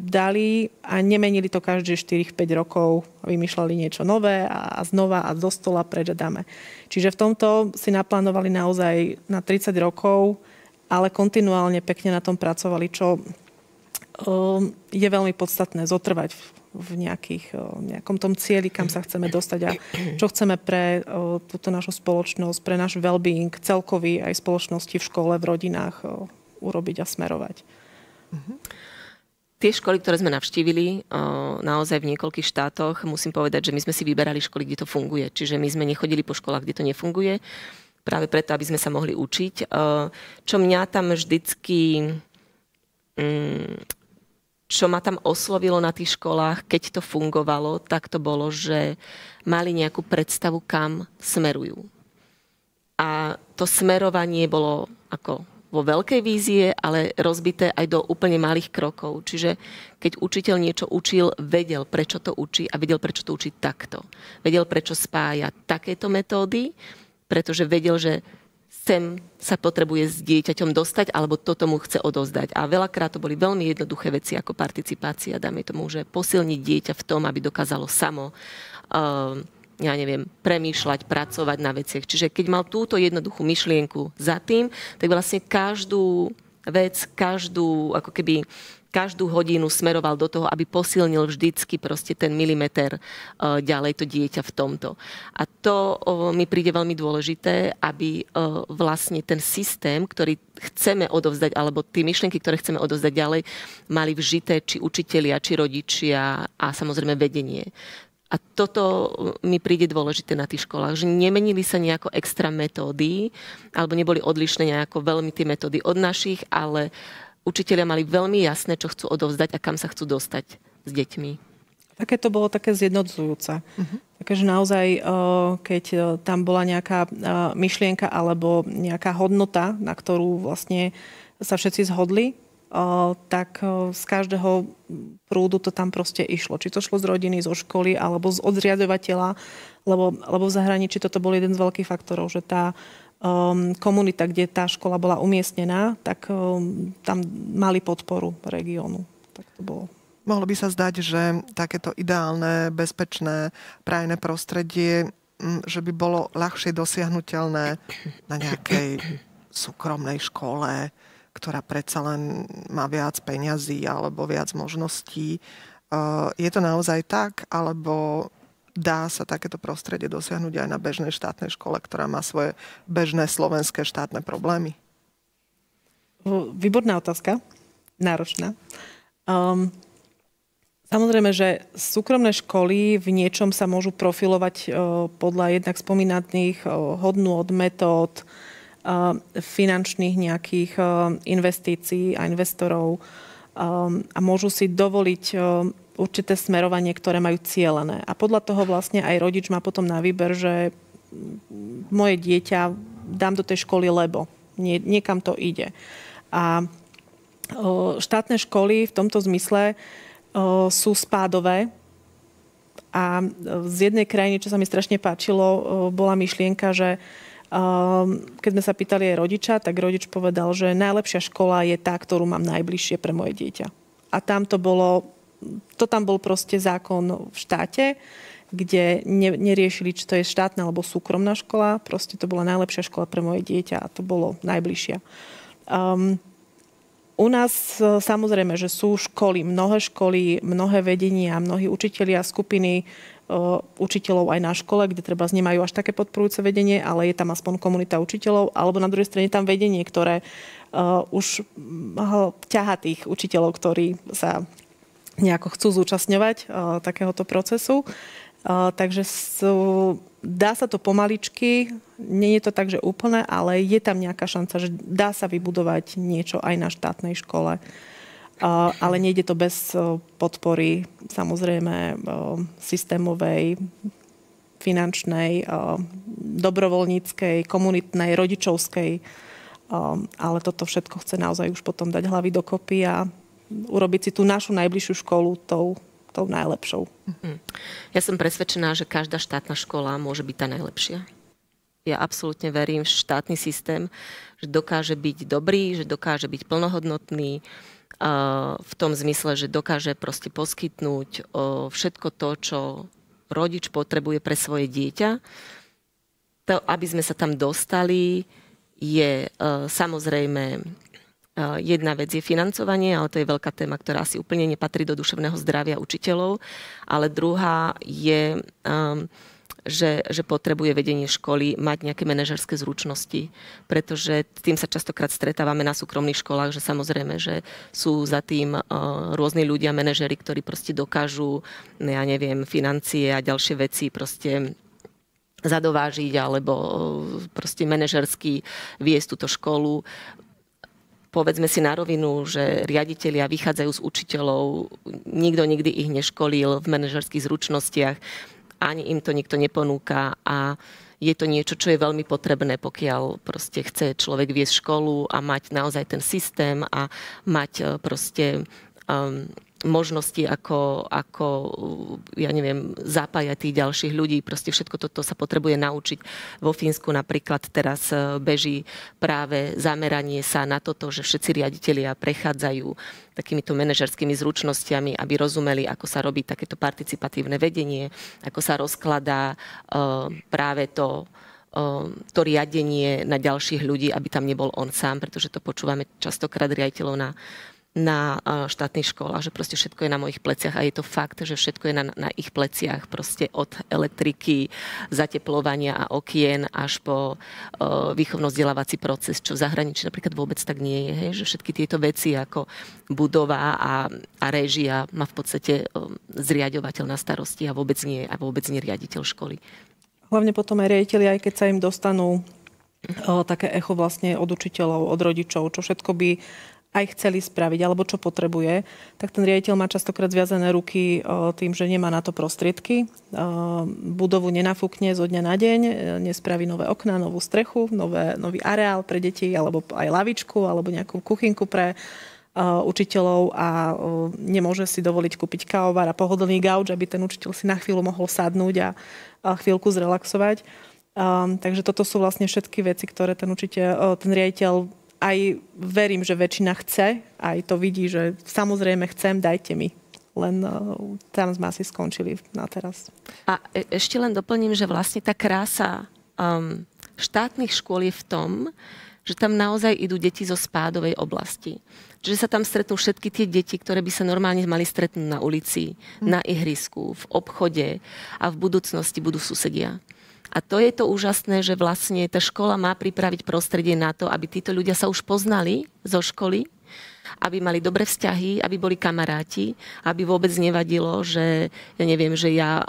dali a nemenili to každé 4-5 rokov, vymýšľali niečo nové a znova a do stola preč dáme. Čiže v tomto si naplánovali naozaj na 30 rokov, ale kontinuálne pekne na tom pracovali, čo je veľmi podstatné zotrvať v nejakom tom cieli, kam sa chceme dostať a čo chceme pre túto našu spoločnosť, pre náš well-being celkový aj spoločnosti v škole, v rodinách urobiť a smerovať. Tie školy, ktoré sme navštívili naozaj v niekoľkých štátoch, musím povedať, že my sme si vyberali školy, kde to funguje. Čiže my sme nechodili po školách, kde to nefunguje, práve preto, aby sme sa mohli učiť. Čo mňa tam vždycky... Čo ma tam oslovilo na tých školách, keď to fungovalo, tak to bolo, že mali nejakú predstavu, kam smerujú. A to smerovanie bolo ako vo veľkej vízie, ale rozbité aj do úplne malých krokov. Čiže keď učiteľ niečo učil, vedel, prečo to učí a vedel, prečo to učí takto. Vedel, prečo spája takéto metódy, pretože vedel, že sem sa potrebuje s dieťaťom dostať, alebo toto mu chce odovzdať. A veľakrát to boli veľmi jednoduché veci, ako participácia, dáme tomu, že posilniť dieťa v tom, aby dokázalo samo premýšľať, pracovať na veciach. Čiže keď mal túto jednoduchú myšlienku za tým, tak vlastne každú vec, každú hodinu smeroval do toho, aby posilnil vždycky proste ten milimeter ďalej to dieťa v tomto. A to mi príde veľmi dôležité, aby vlastne ten systém, ktorý chceme odovzdať, alebo tie myšlienky, ktoré chceme odovzdať ďalej, mali vžité či učitelia, či rodičia a samozrejme vedenie. A toto mi príde dôležité na tých školách, že nemenili sa nejako extra metódy, alebo neboli odlišné nejako veľmi tie metódy od našich, ale učitelia mali veľmi jasné, čo chcú odovzdať a kam sa chcú dostať s deťmi. Také to bolo také zjednocujúce. Takže naozaj, keď tam bola nejaká myšlienka alebo nejaká hodnota, na ktorú vlastne sa všetci zhodli, tak z každého prúdu to tam proste išlo. Či to šlo z rodiny, zo školy, alebo od zriadovateľa, lebo v zahraničí toto bol jeden z veľkých faktorov, že tá komunita, kde tá škola bola umiestnená, tak tam mali podporu regiónu. Tak to bolo. Mohlo by sa zdať, že takéto ideálne, bezpečné, prajné prostredie, že by bolo ľahšie dosiahnuteľné na nejakej súkromnej škole, ktorá predsa len má viac peňazí alebo viac možností. Je to naozaj tak, alebo dá sa takéto prostredie dosiahnuť aj na bežnej štátnej škole, ktorá má svoje bežné slovenské štátne problémy? Výborná otázka. Náročná. Samozrejme, že súkromné školy v niečom sa môžu profilovať podľa jednak spomínaných hodnôt, metód, finančných nejakých investícií a investorov a môžu si dovoliť určité smerovanie, ktoré majú cielené. A podľa toho vlastne aj rodič má potom na výber, že moje dieťa dám do tej školy, lebo niekam to ide. A štátne školy v tomto zmysle sú spádové. A z jednej krajiny, čo sa mi strašne páčilo, bola myšlienka, že keď sme sa pýtali aj rodiča, tak rodič povedal, že najlepšia škola je tá, ktorú mám najbližšie pre moje dieťa. A tam tam bol proste zákon v štáte, kde neriešili, či to je štátna alebo súkromná škola. Proste to bola najlepšia škola pre moje dieťa a to bolo najbližšia. U nás samozrejme, že sú školy, mnohé vedenia, mnohí učitelia, skupiny učiteľov aj na škole, kde treba nemajú až také podporujúce vedenie, ale je tam aspoň komunita učiteľov, alebo na druhej strane tam vedenie, ktoré už ťahá tých učiteľov, ktorí sa nejako chcú zúčastňovať takéhoto procesu. Takže dá sa to pomaličky, nie je to tak, že úplne, ale je tam nejaká šanca, že dá sa vybudovať niečo aj na štátnej škole. Ale nejde to bez podpory, samozrejme, systémovej, finančnej, dobrovoľníckej, komunitnej, rodičovskej. Ale toto všetko chce naozaj už potom dať hlavy dokopy a urobiť si tú našu najbližšiu školu tou najlepšou. Ja som presvedčená, že každá štátna škola môže byť tá najlepšia. Ja absolútne verím v štátny systém, že dokáže byť dobrý, že dokáže byť plnohodnotný, v tom zmysle, že dokáže proste poskytnúť všetko to, čo rodič potrebuje pre svoje dieťa. To, aby sme sa tam dostali, je samozrejme jedna vec je financovanie, ale to je veľká téma, ktorá asi úplne nepatrí do duševného zdravia učiteľov. Ale druhá je, že potrebuje vedenie školy mať nejaké manažerské zručnosti, pretože tým sa častokrát stretávame na súkromných školách, že samozrejme, že sú za tým rôzni ľudia, manažeri, ktorí proste dokážu, ja neviem, financie a ďalšie veci proste zadovážiť alebo proste manažersky viesť túto školu. Povedzme si na rovinu, že riaditelia vychádzajú z učiteľov, nikto nikdy ich neškolil v manažerských zručnostiach, ani im to nikto neponúka a je to niečo, čo je veľmi potrebné, pokiaľ proste chce človek viesť školu a mať naozaj ten systém a mať proste možnosti, ako ja neviem, zapájať tých ďalších ľudí. Proste všetko toto sa potrebuje naučiť. Vo Fínsku napríklad teraz beží práve zameranie sa na toto, že všetci riaditelia prechádzajú takýmito manažerskými zručnosťami, aby rozumeli, ako sa robí takéto participatívne vedenie, ako sa rozkladá práve to riadenie na ďalších ľudí, aby tam nebol on sám, pretože to počúvame častokrát riaditeľov na štátnych školách, že proste všetko je na mojich pleciach a je to fakt, že všetko je na ich pleciach, proste od elektriky, zateplovania a okien až po výchovno-vzdelávací proces, čo v zahraničí napríklad vôbec tak nie je, hej? Že všetky tieto veci ako budova a réžia má v podstate zriaďovateľ na starosti a vôbec nie riaditeľ školy. Hlavne potom aj riaditeľi, aj keď sa im dostanú také echo vlastne od učiteľov, od rodičov, čo všetko by aj chceli spraviť, alebo čo potrebuje, tak ten riaditeľ má častokrát zviazané ruky tým, že nemá na to prostriedky. Budovu nenafúkne zo dňa na deň, nespraví nové okná, novú strechu, nový areál pre deti, alebo aj lavičku, alebo nejakú kuchynku pre učiteľov a nemôže si dovoliť kúpiť kávovar a pohodlný gauč, aby ten učiteľ si na chvíľu mohol sadnúť a chvíľku zrelaxovať. Takže toto sú vlastne všetky veci, ktoré ten riaditeľ aj verím, že väčšina chce, aj to vidí, že samozrejme chcem, dajte mi. Len tam sme asi skončili na teraz. A ešte len doplním, že vlastne tá krása štátnych škôl je v tom, že tam naozaj idú deti zo spádovej oblasti. Čiže sa tam stretnú všetky tie deti, ktoré by sa normálne mali stretnúť na ulici, na ihrisku, v obchode a v budúcnosti budú susedia. A to je to úžasné, že vlastne tá škola má pripraviť prostredie na to, aby títo ľudia sa už poznali zo školy, aby mali dobré vzťahy, aby boli kamaráti, aby vôbec nevadilo, že ja neviem, že ja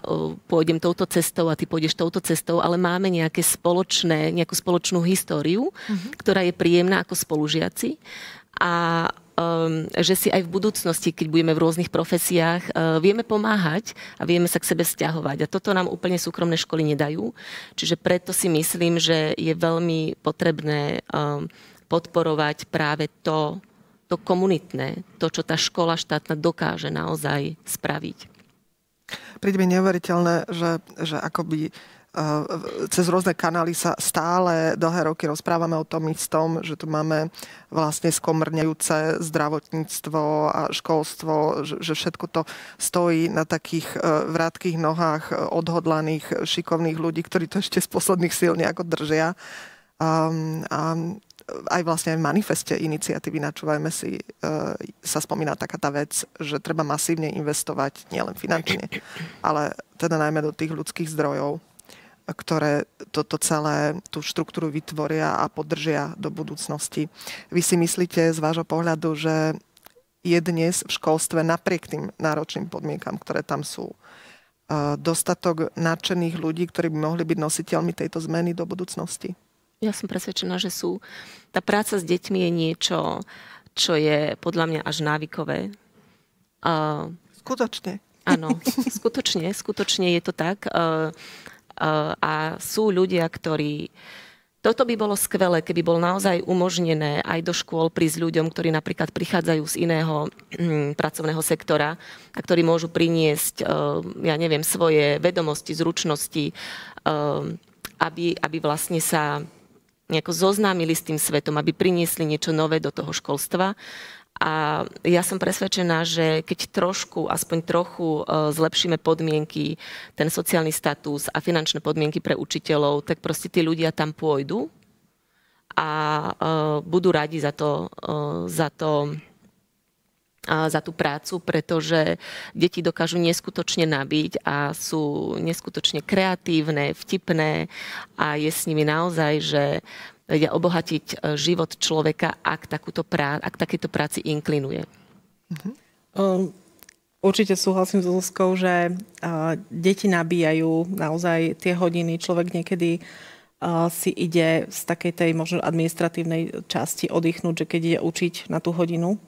pôjdem touto cestou a ty pôjdeš touto cestou, ale máme nejakú spoločnú históriu, ktorá je príjemná ako spolužiaci a že si aj v budúcnosti, keď budeme v rôznych profesiách, vieme pomáhať a vieme sa k sebe vzťahovať. A toto nám úplne súkromné školy nedajú. Čiže preto si myslím, že je veľmi potrebné podporovať práve to komunitné, to, čo tá škola štátna dokáže naozaj spraviť. Príde mi neuveriteľné, že akoby cez rôzne kanály sa stále dlhé roky rozprávame o tom istom, že tu máme vlastne skomrňajúce zdravotníctvo a školstvo, že všetko to stojí na takých vrátkých nohách odhodlaných, šikovných ľudí, ktorí to ešte z posledných síl nejako držia. A aj vlastne v manifeste iniciatívy Načúvajme si sa spomína taká tá vec, že treba masívne investovať nielen finančne, ale teda najmä do tých ľudských zdrojov, ktoré toto celé, tú štruktúru vytvoria a podržia do budúcnosti. Vy si myslíte z vášho pohľadu, že je dnes v školstve napriek tým náročným podmienkam, ktoré tam sú, dostatok nadšených ľudí, ktorí by mohli byť nositeľmi tejto zmeny do budúcnosti? Ja som presvedčená, že sú. Tá práca s deťmi je niečo, čo je podľa mňa až návykové. Skutočne. Áno, skutočne je to tak. A sú ľudia, ktorí... Toto by bolo skvelé, keby bolo naozaj umožnené aj do škôl prísť ľuďom, ktorí napríklad prichádzajú z iného pracovného sektora a ktorí môžu priniesť, ja neviem, svoje vedomosti, zručnosti, aby vlastne sa nejako zoznámili s tým svetom, aby priniesli niečo nové do toho školstva. A ja som presvedčená, že keď aspoň trochu zlepšíme podmienky, ten sociálny status a finančné podmienky pre učiteľov, tak proste tí ľudia tam pôjdu a budú radi za to za tú prácu, pretože deti dokážu neskutočne nabiť a sú neskutočne kreatívne, vtipné a je s nimi naozaj, že vedia obohatiť život človeka, ak takéto práci inklinuje. Určite súhlasím s Zuzkou, že deti nabíjajú naozaj tie hodiny. Človek niekedy si ide z takej tej možno administratívnej časti oddychnúť, že keď ide učiť na tú hodinu.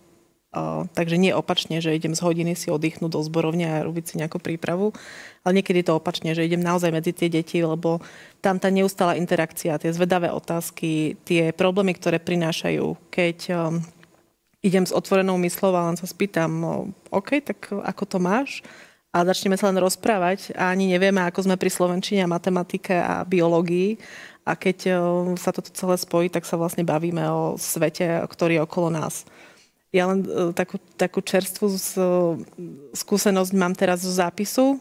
Takže nie opačne, že idem z hodiny si oddychnúť do zborovne a robiť si nejakú prípravu, ale niekedy to opačne, že idem naozaj medzi tie deti, lebo tam tá neustála interakcia, tie zvedavé otázky, tie problémy, ktoré prinášajú. Keď idem s otvorenou mysľou a len sa spýtam, OK, tak ako to máš? A začneme sa len rozprávať a ani nevieme, ako sme pri slovenčine a matematike a biológii. A keď sa toto celé spojí, tak sa vlastne bavíme o svete, ktorý je okolo nás. Ja len takú čerstvú skúsenosť mám teraz zo zápisu.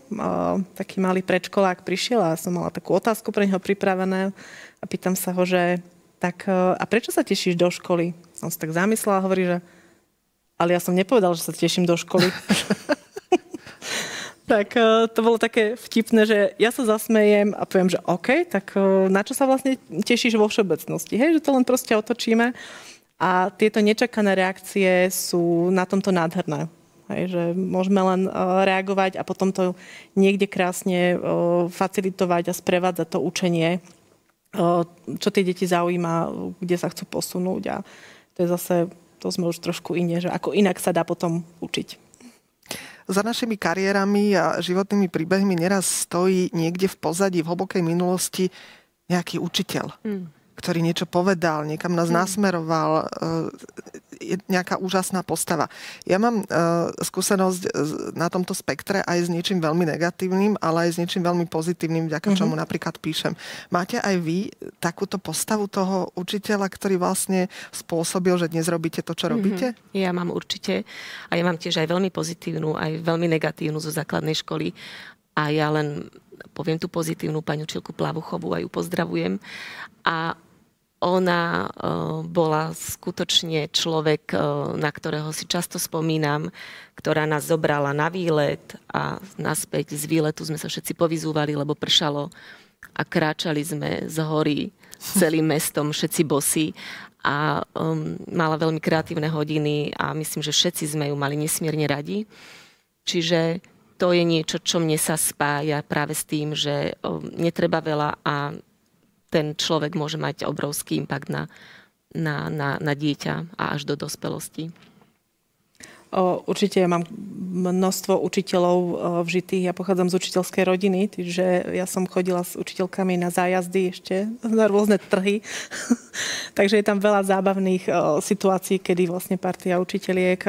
Taký malý predškolák prišiel a som mala takú otázku pre neho pripravené a pýtam sa ho, že tak a prečo sa tešíš do školy? On sa tak zamyslel a hovorí, že ale ja som nepovedal, že sa teším do školy. Tak to bolo také vtipné, že ja sa zasmejem a poviem, že OK, tak na čo sa vlastne tešíš vo všeobecnosti? Hej, že to len proste otočíme. A tieto nečakané reakcie sú na tomto nádherné. Hej, že môžeme len reagovať a potom to niekde krásne facilitovať a sprevádzať to učenie, čo tie deti zaujíma, kde sa chcú posunúť. A to je zase, to sme už trošku iné, že ako inak sa dá potom učiť. Za našimi kariérami a životnými príbehmi neraz stojí niekde v pozadí, v hlbokej minulosti nejaký učiteľ, ktorý niečo povedal, niekam nás nasmeroval, je nejaká úžasná postava. Ja mám skúsenosť na tomto spektre aj s niečím veľmi negatívnym, ale aj s niečím veľmi pozitívnym, vďaka čomu napríklad píšem. Máte aj vy takúto postavu toho učiteľa, ktorý vlastne spôsobil, že dnes robíte to, čo robíte? Ja mám určite. A ja mám tiež aj veľmi pozitívnu, aj veľmi negatívnu zo základnej školy. A ja len poviem tú pozitívnu pani učiteľku Plavuchovú a ju pozdravujem. A ona bola skutočne človek, na ktorého si často spomínam, ktorá nás zobrala na výlet a naspäť z výletu sme sa všetci povyzúvali, lebo pršalo a kráčali sme z hory celým mestom, všetci bosí a mala veľmi kreatívne hodiny a myslím, že všetci sme ju mali nesmierne radi. Čiže to je niečo, čo mne sa spája práve s tým, že netreba veľa a ten človek môže mať obrovský impact na dieťa a až do dospelosti. Určite ja mám množstvo učiteľov vžitých. Ja pochádzam z učiteľskej rodiny, takže ja som chodila s učiteľkami na zájazdy ešte, na rôzne trhy. Takže je tam veľa zábavných situácií, kedy vlastne partia učiteľiek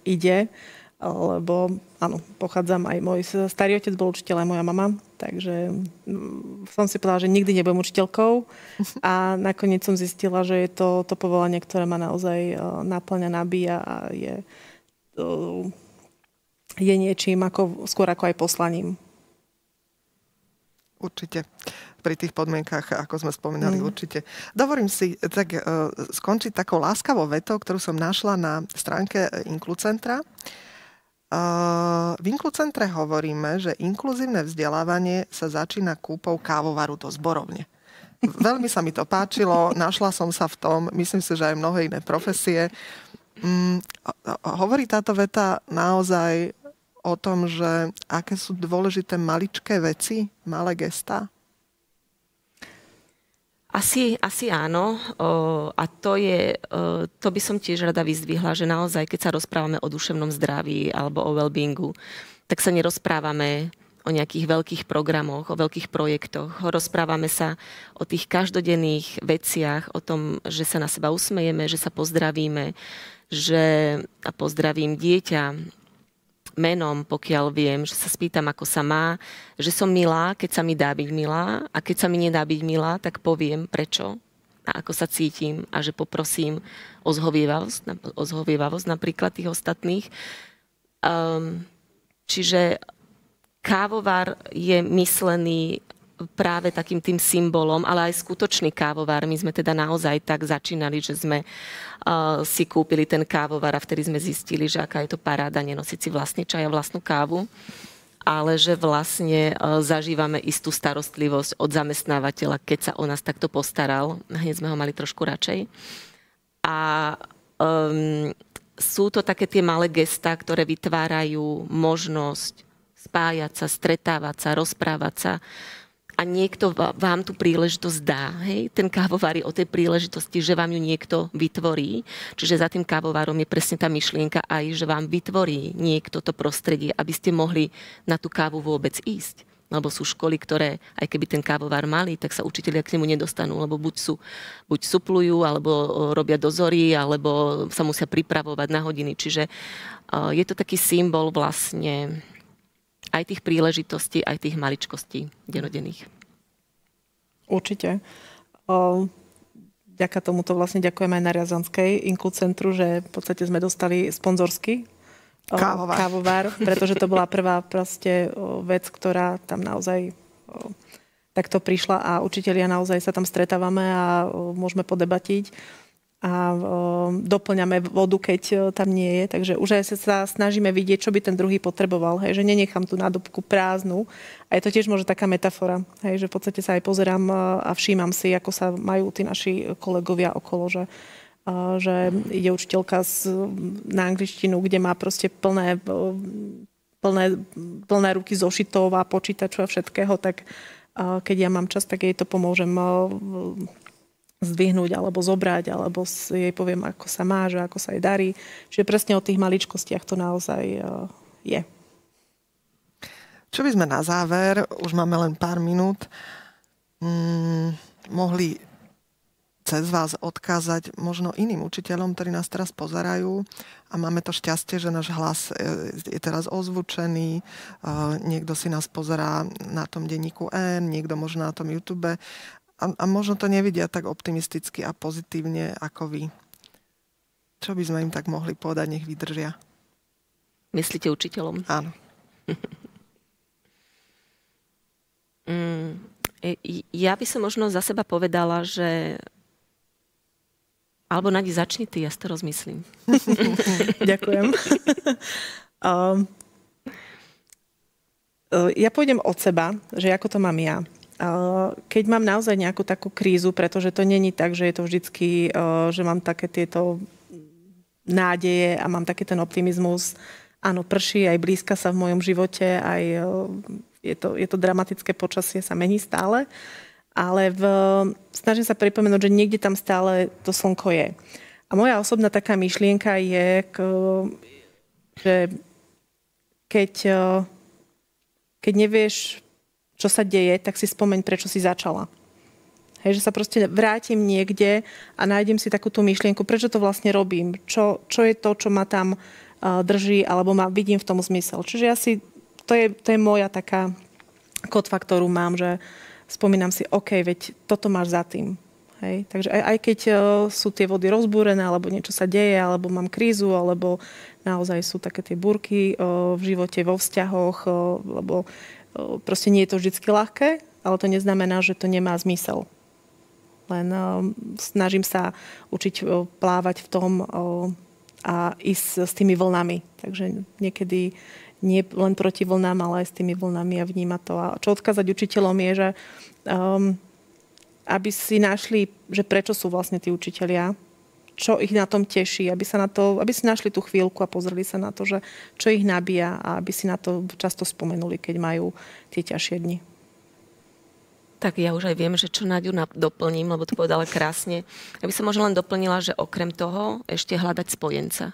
ide, lebo áno, pochádzam, aj môj starý otec bol učiteľ, aj moja mama, takže som si povedala, že nikdy nebudem učiteľkou a nakoniec som zistila, že je to povolanie, ktoré ma naozaj náplňa, nabíja a je niečím skôr ako aj poslaním. Určite. Pri tých podmienkach, ako sme spomínali, určite. Dovolím si tak skončiť takou láskavou vetou, ktorú som našla na stránke Inklucentra. V Inklucentre hovoríme, že inkluzívne vzdelávanie sa začína kúpou kávovaru do zborovne. Veľmi sa mi to páčilo, našla som sa v tom, myslím si, že aj mnohé iné profesie. Hovorí táto veta naozaj o tom, že aké sú dôležité maličké veci, malé gestá? Asi áno. A to by som tiež rada vyzdvihla, že naozaj, keď sa rozprávame o duševnom zdraví alebo o wellbeingu, tak sa nerozprávame o nejakých veľkých programoch, o veľkých projektoch. Rozprávame sa o tých každodenných veciach, o tom, že sa na seba usmejeme, že sa pozdravíme, že pozdravím dieťa menom, pokiaľ viem, že sa spýtam, ako sa má, že som milá, keď sa mi dá byť milá a keď sa mi nedá byť milá, tak poviem prečo a ako sa cítim a že poprosím o zhovievavosť napríklad tých ostatných. Čiže kávovar je myslený práve takým tým symbolom, ale aj skutočný kávovár. My sme teda naozaj tak začínali, že sme si kúpili ten kávovár a vtedy sme zistili, že aká je to paráda nenosiť si vlastný čaj a vlastnú kávu, ale že vlastne zažívame istú starostlivosť od zamestnávateľa, keď sa o nás takto postaral. Hneď sme ho mali trošku radšej. A sú to také tie malé gestá, ktoré vytvárajú možnosť spájať sa, stretávať sa, rozprávať sa a niekto vám tú príležitosť dá. Hej? Ten kávovár je o tej príležitosti, že vám ju niekto vytvorí. Čiže za tým kávovárom je presne tá myšlienka aj, že vám vytvorí niekto to prostredie, aby ste mohli na tú kávu vôbec ísť. Lebo sú školy, ktoré, aj keby ten kávovár mali, tak sa učitelia k nemu nedostanú, lebo buď suplujú, alebo robia dozory, alebo sa musia pripravovať na hodiny. Čiže je to taký symbol vlastne aj tých príležitostí, aj tých maličkostí dennodenných. Určite. Vďaka tomuto vlastne ďakujem aj na Riazanskej Inklúcentru, že v podstate sme dostali sponzorsky kávovár, pretože to bola prvá proste vec, ktorá tam naozaj takto prišla a učitelia naozaj sa tam stretávame a môžeme podebatiť a doplňame vodu, keď tam nie je. Takže už aj sa snažíme vidieť, čo by ten druhý potreboval. Hej, že nenechám tú nádobku prázdnu. A je to tiež možno taká metafora. Hej, že v podstate sa aj pozerám a všímam si, ako sa majú tí naši kolegovia okolo, že ide učiteľka na angličtinu, kde má proste plné ruky zošitov a počítačov a všetkého, tak keď ja mám čas, tak jej to pomôžem zdvihnúť alebo zobrať, alebo jej poviem, ako sa má, že ako sa jej darí. Čiže presne o tých maličkostiach to naozaj je. Čo by sme na záver, už máme len pár minút, mohli cez vás odkázať možno iným učiteľom, ktorí nás teraz pozerajú a máme to šťastie, že náš hlas je teraz ozvučený, niekto si nás pozerá na tom denníku N, niekto možno na tom YouTube a možno to nevidia tak optimisticky a pozitívne ako vy. Čo by sme im tak mohli povedať, nech vydržia? Myslíte učiteľom? Áno. Ja by som možno za seba povedala, že alebo Nadi, začni ty, ja si to rozmyslím. Ďakujem. Ja pôjdem od seba, že ako to mám ja. Keď mám naozaj nejakú takú krízu, pretože to není tak, že je to vždycky, že mám také tieto nádeje a mám taký ten optimizmus. Áno, prší, aj blízka sa v mojom živote, aj je to dramatické počasie, sa mení stále. Ale snažím sa pripomenúť, že niekde tam stále to slnko je. A moja osobná taká myšlienka je, že keď nevieš, čo sa deje, tak si spomeň, prečo si začala. Hej, že sa proste vrátim niekde a nájdem si takú tú myšlienku, prečo to vlastne robím, čo je to, čo ma tam drží, alebo vidím v tom zmysel. Čiže to je moja taká kotva, ktorú mám, že spomínam si, OK, veď toto máš za tým. Hej? Takže aj keď sú tie vody rozbúrené, alebo niečo sa deje, alebo mám krízu, alebo naozaj sú také tie búrky v živote, vo vzťahoch, lebo proste nie je to vždycky ľahké, ale to neznamená, že to nemá zmysel. Len snažím sa učiť plávať v tom a ísť s tými vlnami. Takže niekedy nie len proti vlnám, ale aj s tými vlnami a vnímať to. A čo odkázať učiteľom je, že aby si našli, že prečo sú vlastne tí učitelia, čo ich na tom teší, aby si našli tú chvíľku a pozreli sa na to, že čo ich nabíja a aby si na to často spomenuli, keď majú tie ťažšie dni. Tak ja už aj viem, že čo Naďu doplním, lebo to povedala krásne. Ja by som možno len doplnila, že okrem toho ešte hľadať spojenca.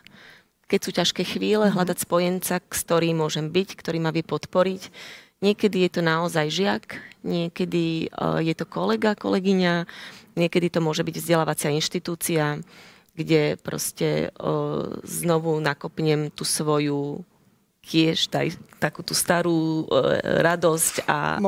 Keď sú ťažké chvíle, hľadať spojenca, s ktorým môžem byť, ktorý ma vie podporiť. Niekedy je to naozaj žiak, niekedy je to kolega, kolegyňa, niekedy to môže byť vzdelávacia inštitúcia, kde proste znovu nakopnem tú svoju tiež takú tú starú radosť a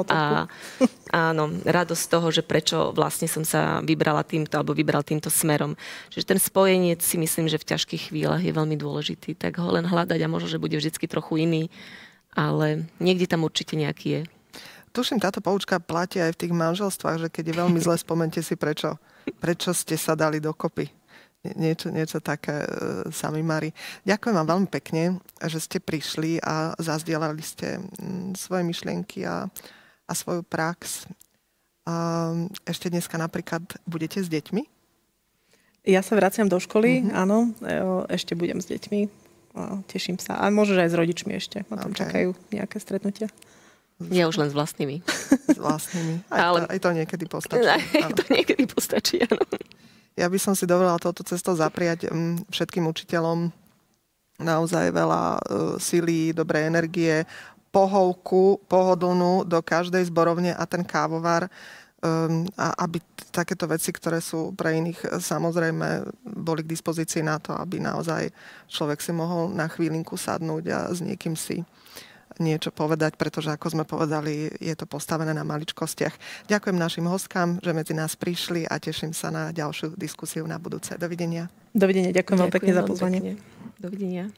áno, radosť z toho, že prečo vlastne som sa vybrala týmto alebo vybral týmto smerom. Čiže ten spojeniec si myslím, že v ťažkých chvíľach je veľmi dôležitý. Tak ho len hľadať a možno, že bude vždycky trochu iný, ale niekde tam určite nejaký je. tuším, táto poučka platí aj v tých manželstvách, že keď je veľmi zle, spomente si prečo ste sa dali dokopy. Niečo také sa mi marí. Ďakujem vám veľmi pekne, že ste prišli a zazdielali ste svoje myšlienky a svoju prax. Ešte dneska napríklad budete s deťmi? Ja sa vraciam do školy, áno. Ešte budem s deťmi. Teším sa. A možno aj s rodičmi ešte. Na tom čakajú nejaké stretnutia. Ja už len s vlastnými. S vlastnými. Aj to niekedy postačí. Aj to niekedy postačí, áno. Ja by som si dovolila touto cestou zapriať všetkým učiteľom naozaj veľa síly, dobrej energie, pohodlnú do každej zborovne a ten kávovar, a aby takéto veci, ktoré sú pre iných samozrejme, boli k dispozícii na to, aby naozaj človek si mohol na chvílinku sadnúť a s niekým si niečo povedať, pretože ako sme povedali, je to postavené na maličkostiach. Ďakujem našim hostkám, že medzi nás prišli a teším sa na ďalšiu diskusiu na budúce. Dovidenia. Dovidenia, ďakujem vám pekne za pozvanie. Dovidenia.